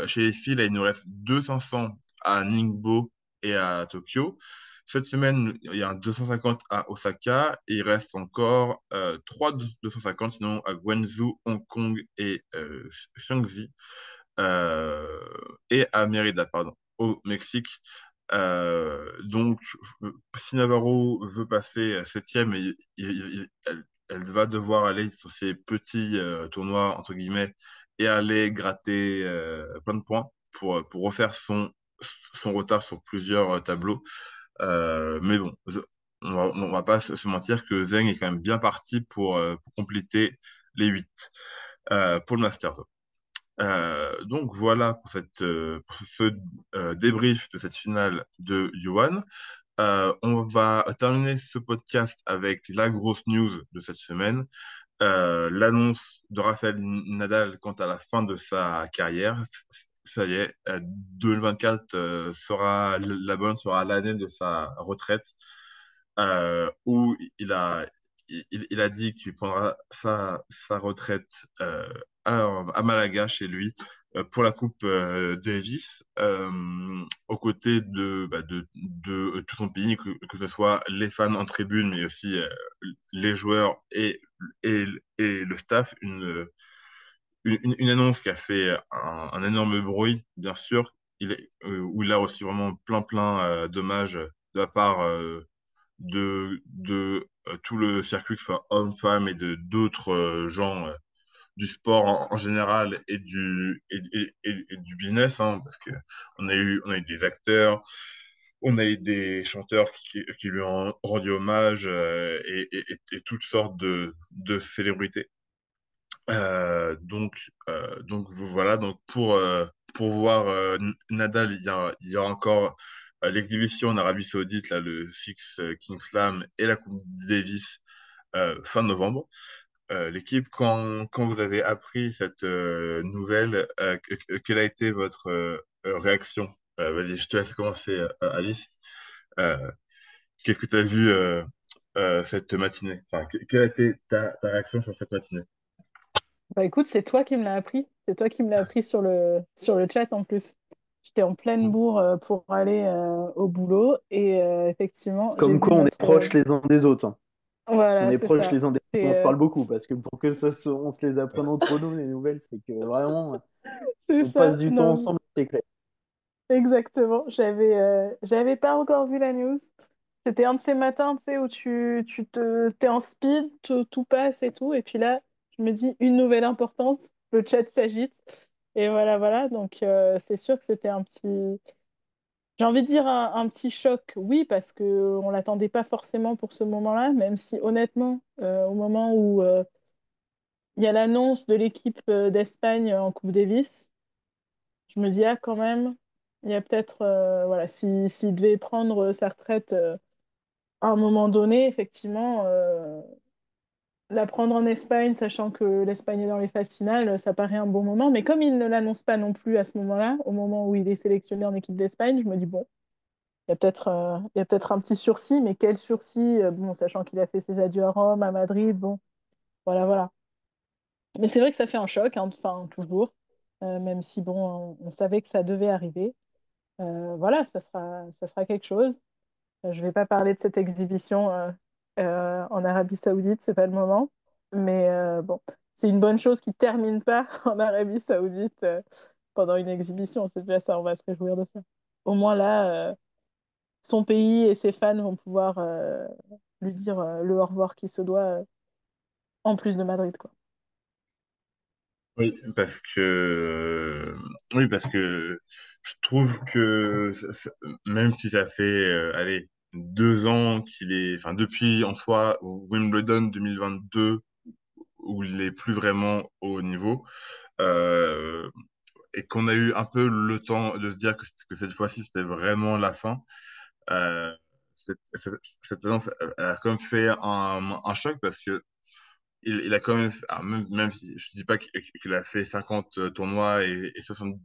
chez les filles, là, il nous reste 2 500 à Ningbo et à Tokyo. Cette semaine, il y a un 250 à Osaka et il reste encore 3 250 sinon à Guangzhou, Hong Kong et Shanxi euh, et à Mérida, pardon, au Mexique. Donc, si Navarro veut passer septième, elle va devoir aller sur ces petits tournois, entre guillemets, et aller gratter plein de points pour refaire son retard sur plusieurs tableaux. Mais bon, on va pas se mentir que Zeng est quand même bien parti pour compléter les 8 pour le Masters. Donc voilà pour ce débrief de cette finale de Yuan. On va terminer ce podcast avec la grosse news de cette semaine, l'annonce de Rafael Nadal quant à la fin de sa carrière. Ça y est, 2024 sera l'année de sa retraite, où il a dit qu'il prendra sa retraite à Malaga chez lui pour la Coupe Davis, aux côtés de tout son pays, que ce soit les fans en tribune, mais aussi les joueurs et, et le staff. Une annonce qui a fait un énorme bruit, bien sûr, où il a reçu vraiment plein d'hommages de la part de tout le circuit, que ce soit hommes-femmes et de d'autres gens du sport en général et du business, hein, parce que on a eu des acteurs, on a eu des chanteurs qui lui ont rendu hommage et toutes sortes de célébrités. Donc voilà, donc pour voir Nadal, il y a encore l'exhibition en Arabie Saoudite, là, le Six King Slam et la Coupe Davis fin novembre. L'équipe, quand vous avez appris cette nouvelle, quelle a été votre réaction? Vas-y, je te laisse commencer, Alice. Euh, Qu'est-ce que tu as vu cette matinée? Enfin, quelle a été ta réaction sur cette matinée? Bah écoute, c'est toi qui me l'as appris. C'est toi qui me l'as appris sur le chat en plus. J'étais en pleine bourre pour aller au boulot et effectivement, j'ai Comme vu quoi, on est notre... proches les uns des autres, hein. On Voilà, est c'est proches ça. les uns des autres, C'est on se parle beaucoup, parce que pour que on se les apprenne entre nous, les nouvelles, c'est que vraiment, c'est on passe ça. du temps Non, ensemble, c'est clair. exactement. J'avais pas encore vu la news. C'était un de ces matins, tu sais, où t'es en speed, tout passe et tout. Et puis là, je me dis une nouvelle importante, le chat s'agite. Et voilà, voilà. Donc, c'est sûr que c'était un petit, j'ai envie de dire un petit choc. Oui, parce que on l'attendait pas forcément pour ce moment-là, même si honnêtement, au moment où il y a l'annonce de l'équipe d'Espagne en Coupe Davis, je me dis, ah, quand même, il y a peut-être, voilà, s'il devait prendre sa retraite à un moment donné, effectivement, la prendre en Espagne, sachant que l'Espagne est dans les phases finales, ça paraît un bon moment. Mais comme il ne l'annonce pas non plus à ce moment-là, au moment où il est sélectionné en équipe d'Espagne, je me dis, bon, il y a peut-être un petit sursis, mais quel sursis, bon, sachant qu'il a fait ses adieux à Rome, à Madrid, bon, voilà, voilà. Mais c'est vrai que ça fait un choc, hein, enfin, toujours, même si, bon, on savait que ça devait arriver. Voilà, ça sera quelque chose. Je vais pas parler de cette exhibition en Arabie Saoudite, c'est pas le moment. Mais bon, c'est une bonne chose qui termine pas en Arabie Saoudite pendant une exhibition. C'est déjà ça, on va se réjouir de ça. Au moins là, son pays et ses fans vont pouvoir lui dire le au revoir qui se doit en plus de Madrid, quoi. Oui, parce que je trouve que même si ça fait allez 2 ans qu'il est, enfin depuis en soi Wimbledon 2022 où il est plus vraiment au niveau euh, et qu'on a eu un peu le temps de se dire que cette fois-ci c'était vraiment la fin. Euh, cette annonce elle a quand même fait un choc parce que il a quand même, même si je dis pas qu'il a fait 50 tournois et 70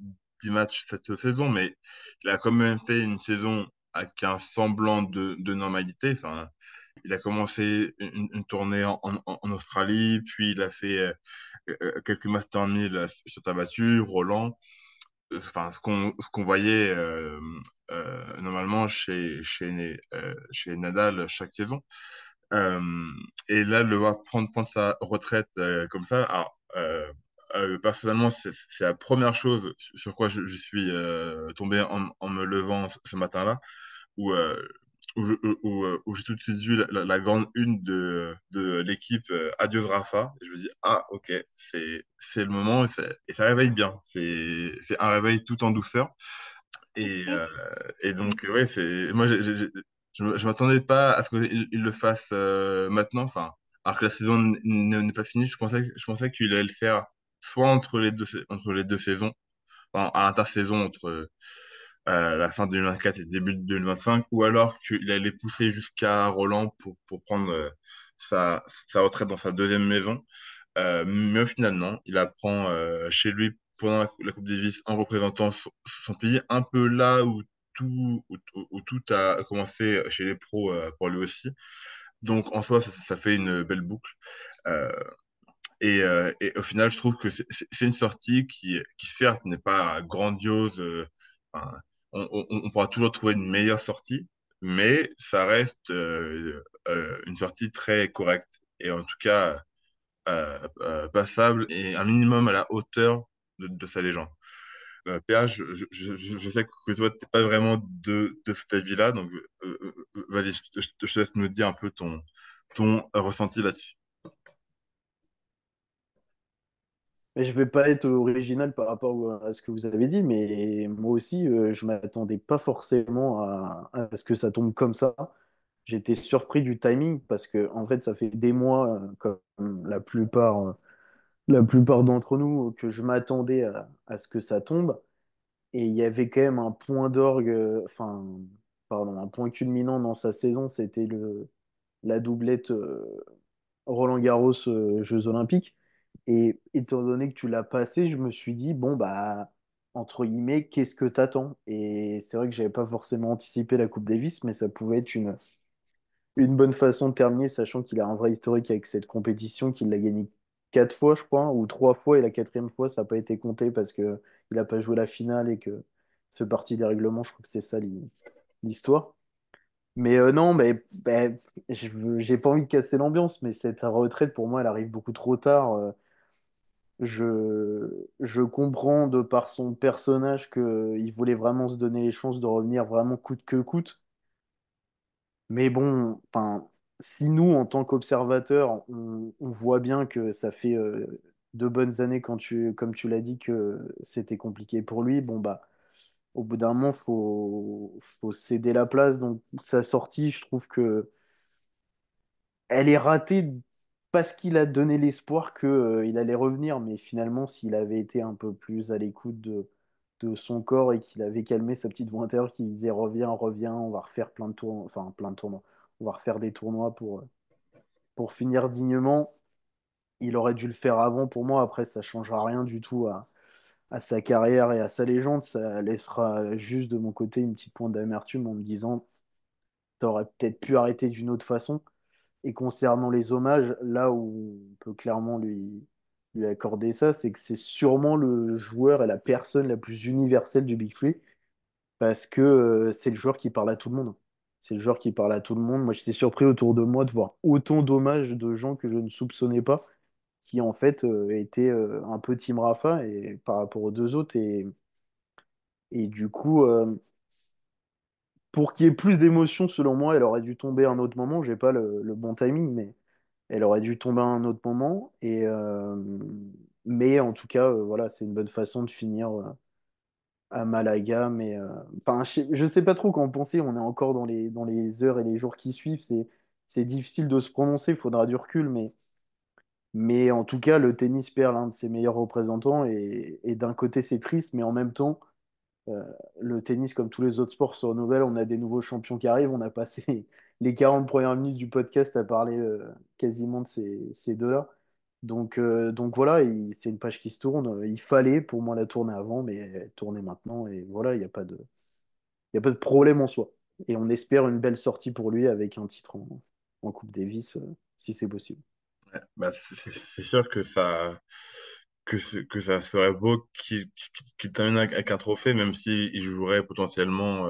matchs cette saison, mais il a quand même fait une saison avec un semblant de normalité. Enfin, il a commencé une tournée en Australie, puis il a fait quelques Masters 1000 sur terre battue, Roland. enfin, ce qu'on voyait normalement chez Nadal chaque saison. Euh, et là, le voir prendre sa retraite comme ça, alors, personnellement, c'est la première chose sur quoi je suis tombé en me levant ce matin-là, où, où j'ai tout de suite vu la grande une de l'équipe Adios Rafa. Et je me dis, ah, ok, c'est le moment et ça réveille bien. C'est un réveil tout en douceur. Et, Ok. euh, et donc, ouais, moi, je m'attendais pas à ce qu'il il le fasse maintenant, enfin, alors que la saison n'est pas finie. Je pensais qu'il allait le faire soit entre les deux saisons, enfin, à l'intersaison entre la fin de 2024 et début de 2025, ou alors qu'il allait pousser jusqu'à Roland pour prendre sa retraite dans sa deuxième maison. Mais au final, non, il apprend chez lui pendant la Coupe Davis en représentant son pays, un peu là où où tout a commencé chez les pros pour lui aussi. Donc en soi, ça fait une belle boucle. Euh, et au final, je trouve que c'est une sortie qui certes n'est pas grandiose. Enfin, on pourra toujours trouver une meilleure sortie, mais ça reste une sortie très correcte. Et en tout cas, passable et un minimum à la hauteur de sa légende. PH, je sais que toi, t'es pas vraiment de cet avis-là, donc vas-y, je te laisse nous dire un peu ton ressenti là-dessus. Mais je vais pas être original par rapport à ce que vous avez dit, mais moi aussi, je m'attendais pas forcément à ce que ça tombe comme ça. J'étais surpris du timing parce que en fait, ça fait des mois, comme la plupart d'entre nous, que je m'attendais à ce que ça tombe. Et il y avait quand même un point d'orgue, enfin, pardon, un point culminant dans sa saison, c'était la doublette Roland-Garros Jeux Olympiques. Et étant donné que tu l'as passé, je me suis dit, bon, bah, entre guillemets, qu'est-ce que t'attends? Et c'est vrai que j'avais pas forcément anticipé la Coupe Davis, mais ça pouvait être une bonne façon de terminer, sachant qu'il a un vrai historique avec cette compétition, qu'il l'a gagné 4 fois, je crois, ou 3 fois, et la quatrième fois, ça n'a pas été compté parce que il n'a pas joué la finale et que ce parti des règlements, je crois que c'est ça l'histoire. Mais non, mais j'ai pas envie de casser l'ambiance, mais cette retraite, pour moi, elle arrive beaucoup trop tard. Je comprends de par son personnage qu'il voulait vraiment se donner les chances de revenir vraiment coûte que coûte. Mais bon, enfin, si nous, en tant qu'observateurs, on voit bien que ça fait 2 bonnes années comme tu l'as dit, que c'était compliqué pour lui, bon bah, au bout d'un moment, faut céder la place. Donc sa sortie, je trouve que elle est ratée parce qu'il a donné l'espoir que, il allait revenir. Mais finalement, s'il avait été un peu plus à l'écoute de son corps et qu'il avait calmé sa petite voix intérieure qui disait reviens, reviens, on va refaire plein de tournois, enfin plein de tournois, on va refaire des tournois pour finir dignement. Il aurait dû le faire avant pour moi. Après, ça changera rien du tout à sa carrière et à sa légende. Ça laissera juste de mon côté une petite pointe d'amertume en me disant t'aurais peut-être pu arrêter d'une autre façon. Et concernant les hommages, là où on peut clairement lui accorder ça, c'est que c'est sûrement le joueur et la personne la plus universelle du Big Free, parce que c'est le joueur qui parle à tout le monde. C'est le joueur qui parle à tout le monde. Moi, j'étais surpris autour de moi de voir autant d'hommages de gens que je ne soupçonnais pas, qui en fait étaient un peu Team Rafa et, par rapport aux deux autres. Et du coup, pour qu'il y ait plus d'émotion, selon moi, elle aurait dû tomber à un autre moment. J'ai pas le bon timing, mais elle aurait dû tomber à un autre moment. Mais en tout cas, voilà, c'est une bonne façon de finir à Malaga. Mais enfin, je sais pas trop qu'en penser. On est encore dans les heures et les jours qui suivent. C'est difficile de se prononcer. Il faudra du recul. Mais en tout cas, le tennis perd l'un de ses meilleurs représentants. Et d'un côté, c'est triste, mais en même temps, euh, le tennis, comme tous les autres sports, se renouvelle. On a des nouveaux champions qui arrivent. On a passé les 40 premières minutes du podcast à parler quasiment de ces deux-là. Donc voilà, c'est une page qui se tourne. Il fallait pour moi la tourner avant, mais elle tournait maintenant. Et voilà, il y a pas de problème en soi. Et on espère une belle sortie pour lui avec un titre en Coupe Davis, si c'est possible. Ouais, bah, c'est sûr que que ça serait beau qu'il termine avec un trophée, même s'il jouerait potentiellement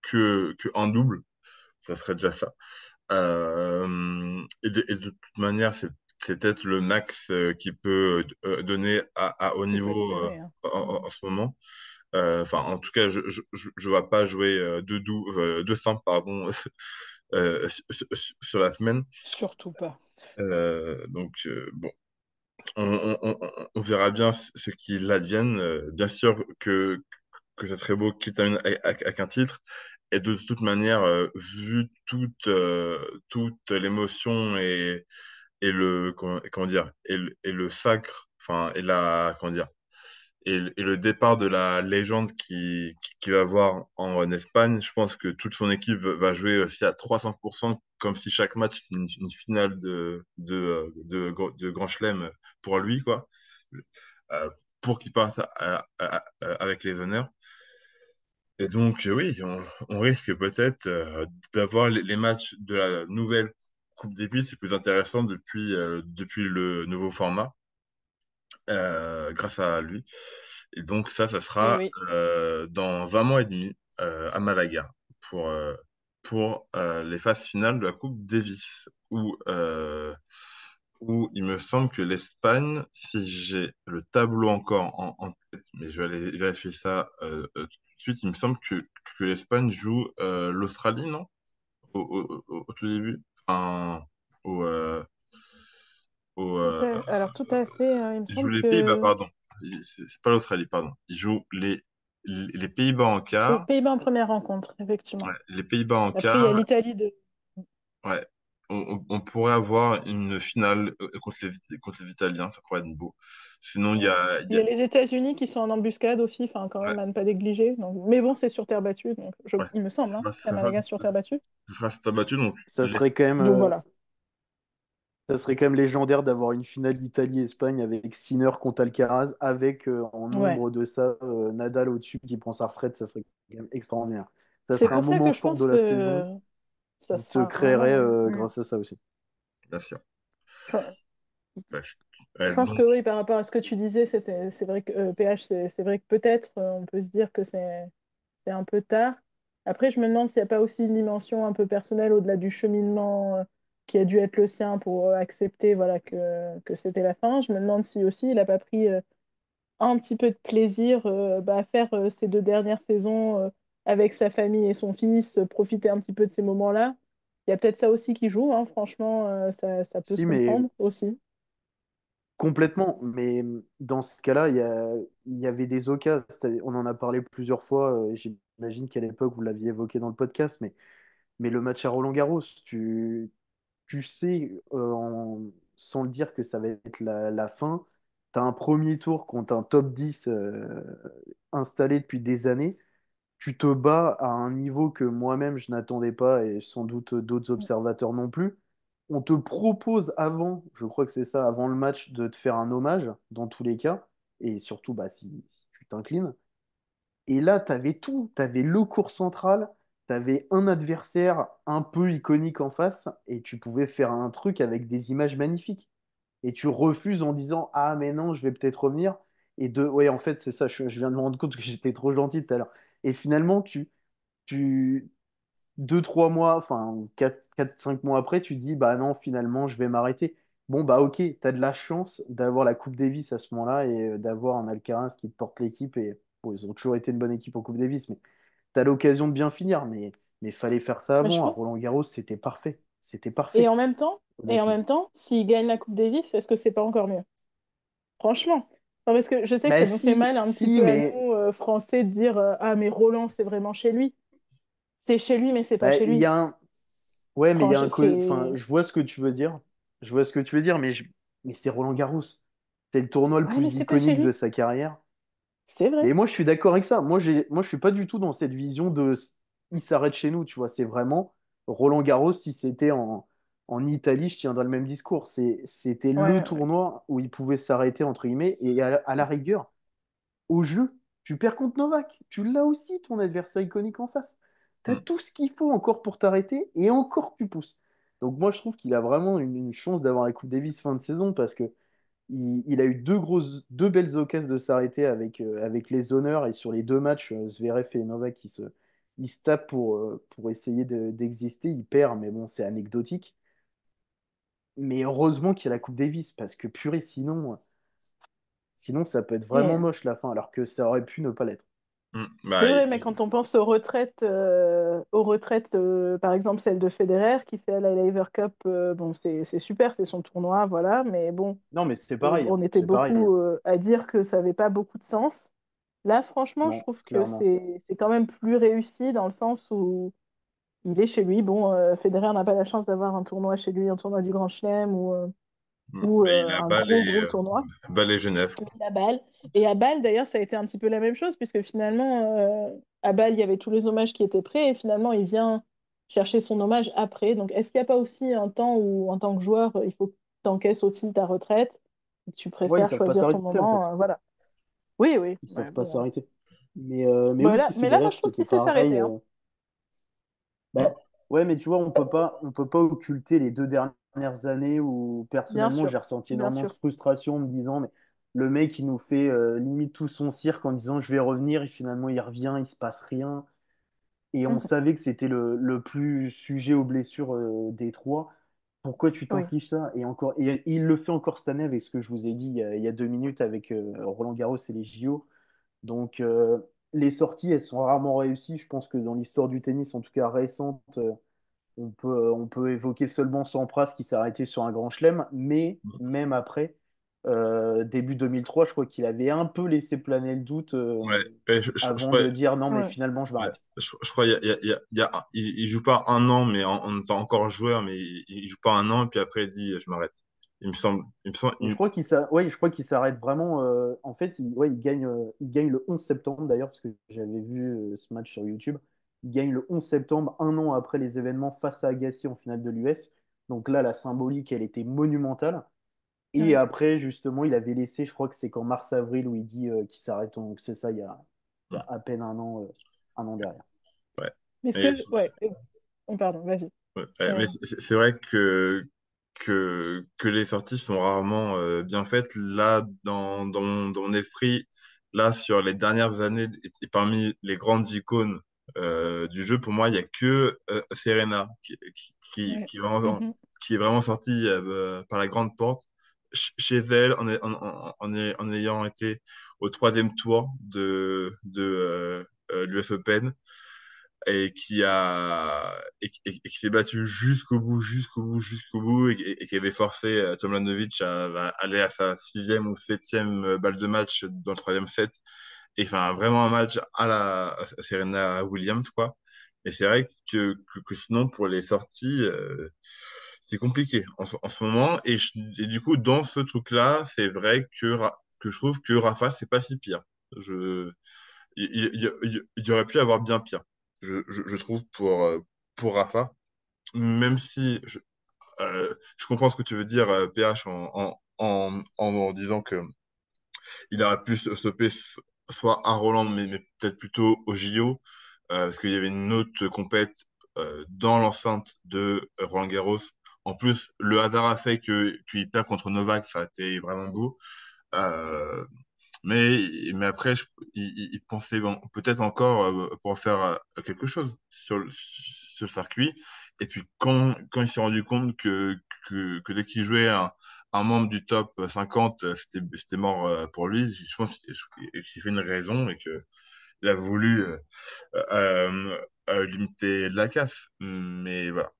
que en double, ça serait déjà ça. Et de toute manière, c'est peut-être le max qu'il peut donner à haut Il faut niveau espérer, hein. en ce moment. Enfin, en tout cas, je vois pas jouer deux simples, pardon, sur la semaine. Surtout pas. Bon, on verra bien ce qu'il advienne. Bien sûr que ça serait beau qu'il termine avec un titre. Et de toute manière, vu toute l'émotion et comment dire, et le sacre, enfin, et la, comment dire, et le départ de la légende qui va voir en Espagne, je pense que toute son équipe va jouer aussi à 300%, comme si chaque match était une finale de Grand Chelem pour lui, quoi, euh, pour qu'il parte avec les honneurs. Et donc, oui, on risque peut-être d'avoir les matchs de la nouvelle Coupe Davis c'est plus intéressant depuis le nouveau format, grâce à lui. Et donc, ça Et sera oui. dans un mois et demi à Malaga pour, euh, pour les phases finales de la Coupe Davis, où il me semble que l'Espagne, si j'ai le tableau encore en tête, mais je vais aller vérifier ça tout de suite, il me semble que l'Espagne joue l'Australie, non? Au tout début? Enfin, au, euh, au, Alors, tout à fait, il me il joue semble les Pays-Bas, que pardon. C'est pas l'Australie, pardon. Il joue les Pays-Bas en les quart. Pays-Bas en première rencontre, Ouais, effectivement. les Pays-Bas en Après, il y a quart. l'Italie de. Ouais. On pourrait avoir une finale contre les Italiens, ça pourrait être beau. Sinon, Ouais. il Il y y a- a les États-Unis qui sont en embuscade aussi, enfin, quand ouais, même, à ne pas négliger. Donc. Mais bon, c'est sur terre battue, donc ouais. il me semble, hein, qu'à Ça sera, Malaga sur terre battue. ça sera cet abattu, donc Ça serait quand même, Donc voilà. ça serait quand même légendaire d'avoir une finale Italie-Espagne avec Sinner contre Alcaraz, avec en Ouais. ombre de ça Nadal au-dessus qui prend sa retraite, ça serait quand même extraordinaire. Ça C'est serait un pour ça que moment je fort de pense la que saison ça qui se sera créerait vraiment. grâce à ça aussi. bien sûr. Je, Parce je pense que oui, par rapport à ce que tu disais, c'est vrai que PH, c'est vrai que peut-être on peut se dire que c'est un peu tard. Après, je me demande s'il n'y a pas aussi une dimension un peu personnelle au-delà du cheminement qui a dû être le sien pour accepter voilà, que c'était la fin. Je me demande si aussi il n'a pas pris un petit peu de plaisir à faire ces 2 dernières saisons avec sa famille et son fils, profiter un petit peu de ces moments-là. Il y a peut-être ça aussi qui joue, hein. Franchement, ça peut se Si, mais comprendre aussi. complètement. Mais dans ce cas-là, il y avait des occasions. On en a parlé plusieurs fois. J'imagine qu'à l'époque, vous l'aviez évoqué dans le podcast, mais le match à Roland-Garros, tu sais, sans le dire, que ça va être la fin. Tu as un premier tour contre un top 10 installé depuis des années. Tu te bats à un niveau que moi-même je n'attendais pas et sans doute d'autres observateurs non plus. On te propose avant, je crois que c'est ça, avant le match, de te faire un hommage dans tous les cas, et surtout bah, si tu t'inclines. Et là, tu avais tout. Tu avais le cours central, tu avais un adversaire un peu iconique en face, et tu pouvais faire un truc avec des images magnifiques. Et tu refuses en disant, ah, mais non, je vais peut-être revenir. Ouais, en fait, c'est ça, je viens de me rendre compte que j'étais trop gentil tout à l'heure. Et finalement, tu, 2, 3 mois, enfin, 4, 5 mois après, tu dis, bah non, finalement, je vais m'arrêter. Bon, bah ok, tu as de la chance d'avoir la Coupe Davis à ce moment-là et d'avoir un Alcaraz qui te porte l'équipe. Et bon, ils ont toujours été une bonne équipe en Coupe Davis, mais tu as l'occasion de bien finir. Mais fallait faire ça Mais je avant. À pense. Roland-Garros, c'était parfait. C'était Et parfait, en même temps, honnêtement. s'il gagne la Coupe Davis, est-ce que c'est pas encore mieux? Franchement. Non, parce que je sais que Bah ça nous fait si, mal un petit si, peu à mais nous, Français, de dire ah, mais Roland, c'est vraiment chez lui. C'est chez lui, mais c'est pas bah, chez il y lui. a un. Ouais, mais il y a enfin, C'est. je vois ce que tu veux dire. Je vois ce que tu veux dire, mais c'est Roland-Garros. C'est le tournoi le Ouais, mais plus c'est pas chez iconique de lui. sa carrière. C'est vrai. Mais moi, je suis d'accord avec ça. Moi, je suis pas du tout dans cette vision de il s'arrête chez nous, tu vois. C'est vraiment Roland-Garros. Si c'était en Italie, je tiendrais le même discours. C'était le Ouais, ouais. tournoi où il pouvait s'arrêter, entre guillemets, et à la rigueur, au jeu, tu perds contre Novak. Tu l'as aussi, ton adversaire iconique en face. Tu as Mm. tout ce qu'il faut encore pour t'arrêter, et encore tu pousses. Donc moi, je trouve qu'il a vraiment une chance d'avoir la Coupe Davis fin de saison, parce que il a eu deux belles occasions de s'arrêter avec les honneurs et sur les deux matchs, Zverev et Novak, ils se tapent pour essayer d'exister. Il perd, mais bon, c'est anecdotique. Mais heureusement qu'il y a la Coupe Davis parce que purée, sinon ça peut être vraiment Et moche la fin, alors que ça aurait pu ne pas l'être. c'est Bah, vrai, mais quand on pense aux retraites, par exemple celle de Federer qui fait la Laver Cup, bon, c'est super, c'est son tournoi, voilà, mais bon, Non, mais c'est pareil, hein. on était C'est pareil, hein. beaucoup à dire que ça n'avait pas beaucoup de sens. Là, franchement, je Non, trouve que clairement. c'est quand même plus réussi dans le sens où il est chez lui. Bon, Federer n'a pas la chance d'avoir un tournoi chez lui, un tournoi du Grand Chelem ou mais il a un Bâle gros tournoi. et Genève, quoi. À Bâle. Et à Bâle, d'ailleurs, ça a été un petit peu la même chose, puisque finalement, à Bâle, il y avait tous les hommages qui étaient prêts, et finalement, il vient chercher son hommage après. Donc, est-ce qu'il n'y a pas aussi un temps où, en tant que joueur, il faut que tu encaisses aussi ta retraite, et que tu Ouais, ils préfères savent pas choisir ton s'arrêter en fait. moment, voilà. Oui, oui. Ils Ouais, savent pas bon. s'arrêter. Mais oui, Voilà. Mais là, Federer, moi, je trouve c'était qu'il sait s'arrêter, pareil. hein. Bah, ouais, mais tu vois, on peut pas occulter les deux dernières années où Bien personnellement j'ai sûr. ressenti Bien énormément de sûr. frustration en me disant, mais le mec il nous fait limite tout son cirque en disant je vais revenir et finalement il revient, il se passe rien. Et on Mhm. savait que c'était le plus sujet aux blessures des trois. Pourquoi tu Oui. t'infliges ça? Et encore, et il le fait encore cette année avec ce que je vous ai dit il y a 2 minutes avec Roland Garros et les JO. Donc, les sorties, elles sont rarement réussies. Je pense que dans l'histoire du tennis, en tout cas récente, on peut évoquer seulement Sampras qui s'est arrêté sur un grand chelem. Mais même après, début 2003, je crois qu'il avait un peu laissé planer le doute Ouais, ouais, je avant crois, de dire non, mais Ouais. finalement, je ouais, m'arrête. je crois il joue pas un an, mais en étant encore joueur, mais il joue pas un an, et puis après il dit je m'arrête. Il me semble, Je crois ouais, je crois qu'il s'arrête vraiment. En fait, ouais, il gagne le 11 septembre d'ailleurs, parce que j'avais vu ce match sur YouTube. Il gagne le 11 septembre, un an après les événements face à Agassi en finale de l'US. Donc là, la symbolique, elle était monumentale. Et Ouais. après, justement, il avait laissé, je crois que c'est qu'en mars-avril où il dit qu'il s'arrête. Donc c'est ça, il y a à peine un an derrière. ouais. Mais ce Mais que... Ouais. Oh, pardon, vas-y. ouais, ouais, Euh, mais c'est vrai que les sorties sont rarement bien faites. Là, dans mon esprit, là, sur les dernières années, et parmi les grandes icônes du jeu, pour moi, il n'y a que Serena ouais. Mhm. qui est vraiment sortie par la grande porte chez elle en ayant été au troisième tour de l'US Open et qui s'est battu jusqu'au bout et qui avait forcé Tomljanovic à aller à sa sixième ou septième balle de match dans le troisième set et enfin vraiment un match à Serena Williams quoi. Et c'est vrai que sinon pour les sorties c'est compliqué en ce moment et du coup dans ce truc-là c'est vrai que je trouve que Rafa c'est pas si pire. Je il y aurait pu avoir bien pire, je trouve, pour Rafa. Même si je comprends ce que tu veux dire, PH, en disant que il aurait pu se stopper soit à Roland, mais peut-être plutôt au JO, parce qu'il y avait une autre compète dans l'enceinte de Roland Garros. En plus, le hasard a fait qu'il perd contre Novak, ça a été vraiment beau. Euh, mais après, il pensait bon, peut-être encore pour faire quelque chose sur ce circuit. Et puis quand il s'est rendu compte que dès qu'il jouait un membre du top 50, c'était mort pour lui, je pense qu'il fait une raison et qu'il a voulu limiter la casse. Mais voilà.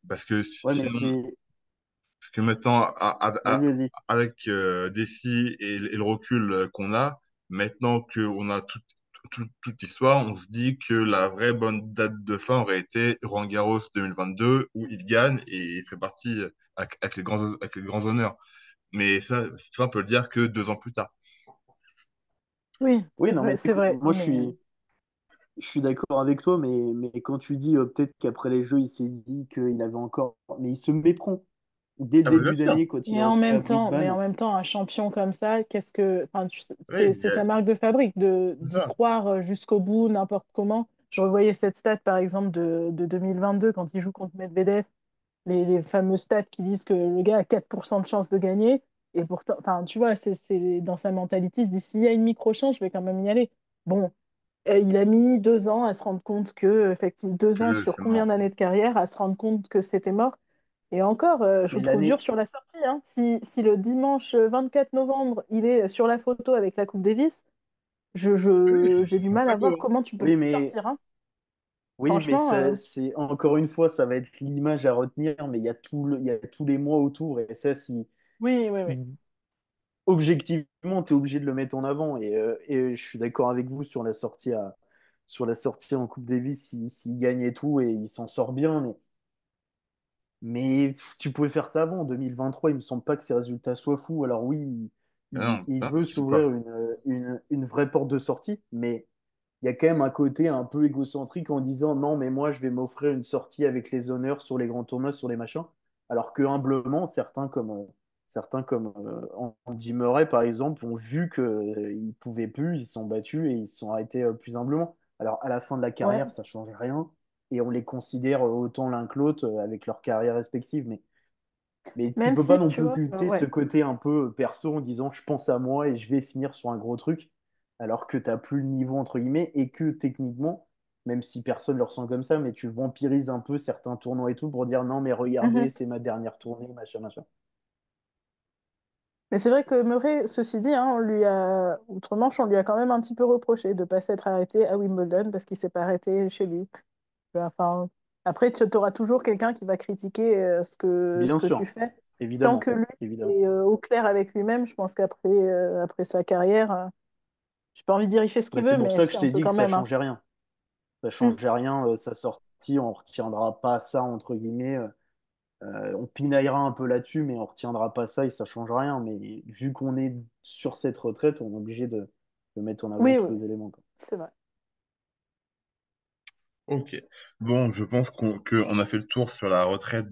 Parce que Ouais, mais sinon, c'est. parce que maintenant, Vas-y, vas-y. avec Dessy et le recul qu'on a, maintenant qu'on a toute l'histoire, on se dit que la vraie bonne date de fin aurait été Roland Garros 2022, où il gagne et il fait partie avec les grands honneurs. Mais ça, on peut le dire que 2 ans plus tard. Oui, Oui, non, mais c'est vrai. moi, je suis d'accord avec toi, mais quand tu dis peut-être qu'après les Jeux, il s'est dit qu'il avait encore. Mais il se méprend. Dès le Ah bah bien début sûr. d'année, quand il est à Mais en Brisbane, même temps, un champion comme ça, enfin, Oui, c'est sa marque de fabrique c'est d'y ça. croire jusqu'au bout, n'importe comment. Je revoyais cette stat, par exemple, de 2022, quand il joue contre Medvedev, les fameux stats qui disent que le gars a 4% de chance de gagner. Et pourtant, enfin, tu vois, dans sa mentalité, il se dit, s'il y a une micro-chance, je vais quand même y aller. Bon, il a mis 2 ans à se rendre compte que, effectivement, 2 ans Que sur c'est combien mort. d'années de carrière, à se rendre compte que c'était mort. Et encore, je Mais le trouve dur l'année, sur la sortie, hein. Si le dimanche 24 novembre, il est sur la photo avec la Coupe Davis, Oui, j'ai du c'est mal très à beau, voir hein. comment tu peux oui, plus mais sortir, hein. oui, mais Franchement, ça, c'est encore une fois, ça va être l'image à retenir, mais il y a tous les mois autour, et ça, si oui, oui, oui. objectivement, tu es obligé de le mettre en avant. Et je suis d'accord avec vous sur la sortie en Coupe Davis, s'il gagne et tout, et il s'en sort bien. Mais tu pouvais faire ça avant, en 2023, il me semble pas que ces résultats soient fous. Alors oui, Ah non, il non, veut c'est pas. s'ouvrir une vraie porte de sortie, mais il y a quand même un côté un peu égocentrique en disant non, mais moi, je vais m'offrir une sortie avec les honneurs sur les grands tournois, sur les machins. Alors que humblement, certains comme Andy Murray, par exemple, ont vu qu'ils ne pouvaient plus, ils se sont battus et ils se sont arrêtés plus humblement. Alors à la fin de la carrière, Ouais. ça ne change rien et on les considère autant l'un que l'autre avec leur carrière respective. Mais tu Même peux pas si, non tu plus vois, occulter ce ouais. côté un peu perso en disant je pense à moi et je vais finir sur un gros truc, alors que tu n'as plus le niveau entre guillemets et que techniquement, même si personne ne le ressent comme ça, mais tu vampirises un peu certains tournois et tout pour dire non mais regardez, Mhm. c'est ma dernière tournée, machin, machin. Mais c'est vrai que Murray, ceci dit, hein, outre-Manche, on lui a quand même un petit peu reproché de ne pas s'être arrêté à Wimbledon parce qu'il s'est pas arrêté chez lui. Enfin, après, tu auras toujours quelqu'un qui va critiquer ce Bien que tu sûr, fais. Tant que évidemment, lui évidemment. est au clair avec lui-même, je pense qu'après après sa carrière, j'ai pas envie de dire il fait ce Bah, qu'il c'est veut, pour mais ça que si je un t'ai peu dit que quand ça même, hein. changeait rien. Ça Mm. changeait rien, sa sortie, on retiendra pas ça entre guillemets. On pinaillera un peu là-dessus, mais on retiendra pas ça et ça change rien. Mais vu qu'on est sur cette retraite, on est obligé de mettre en avant Oui, tous oui, les éléments, quoi. c'est vrai. Ok. Bon, je pense qu'on a fait le tour sur la retraite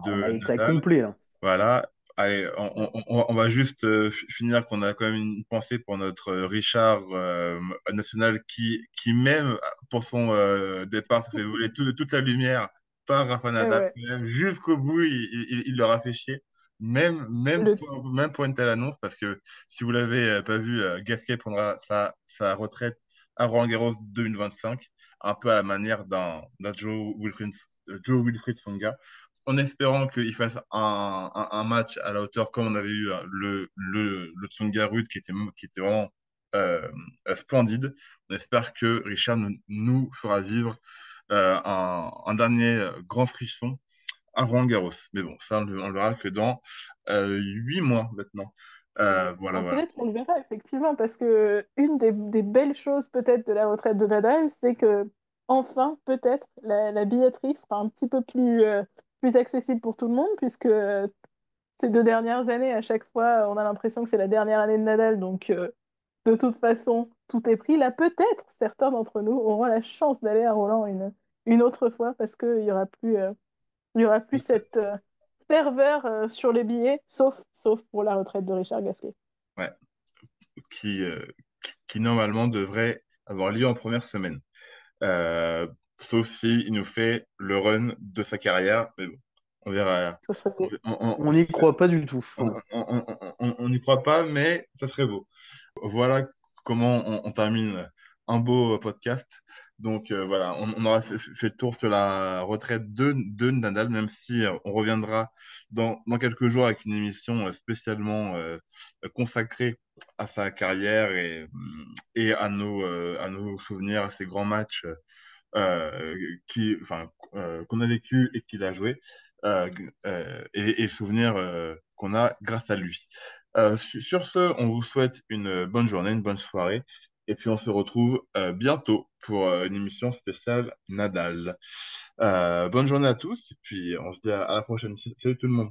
On a de été Nadal. complet, là. Voilà. Allez, on va juste finir qu'on a quand même une pensée pour notre Richard national qui même pour son départ, ça fait voler toute la lumière par Rafa Ouais, Nadal. ouais. Même jusqu'au bout, il leur a fait chier. Le... Même pour une telle annonce, parce que si vous l'avez pas vu, Gasquet prendra sa retraite à Roland-Garros 2025, un peu à la manière d'un Joe Wilfried Tsonga en espérant qu'il fasse un match à la hauteur comme on avait eu le Tsonga-Rude qui était vraiment euh, splendide. On espère que Richard nous fera vivre un dernier grand frisson à Roland-Garros. Mais bon, ça, on le verra que dans 8 mois maintenant. Voilà, Bon, voilà. peut-être qu'on le verra effectivement, parce que une des belles choses peut-être de la retraite de Nadal, c'est que enfin, peut-être, la billetterie sera un petit peu plus accessible pour tout le monde, puisque ces 2 dernières années, à chaque fois, on a l'impression que c'est la dernière année de Nadal, donc de toute façon, tout est pris. Là, peut-être certains d'entre nous auront la chance d'aller à Roland une autre fois, parce qu'il y aura il y aura plus cette ferveur sur les billets, sauf pour la retraite de Richard Gasquet. Ouais. Qui, euh, qui normalement devrait avoir lieu en première semaine. Euh, Sauf si il nous fait le run de sa carrière. Mais bon, on verra. Ce serait beau. On n'y croit pas du tout. On n'y croit pas, mais ça serait beau. Voilà comment on termine un beau podcast. Donc voilà, on aura fait le tour sur la retraite de Nadal, même si on reviendra dans quelques jours avec une émission spécialement consacrée à sa carrière et à nos souvenirs, à ses grands matchs qu'on a vécu et qu'il a joué, et souvenirs qu'on a grâce à lui. Sur ce, on vous souhaite une bonne journée, une bonne soirée, et puis on se retrouve bientôt pour une émission spéciale Nadal. Bonne journée à tous, et puis on se dit à la prochaine. Salut tout le monde.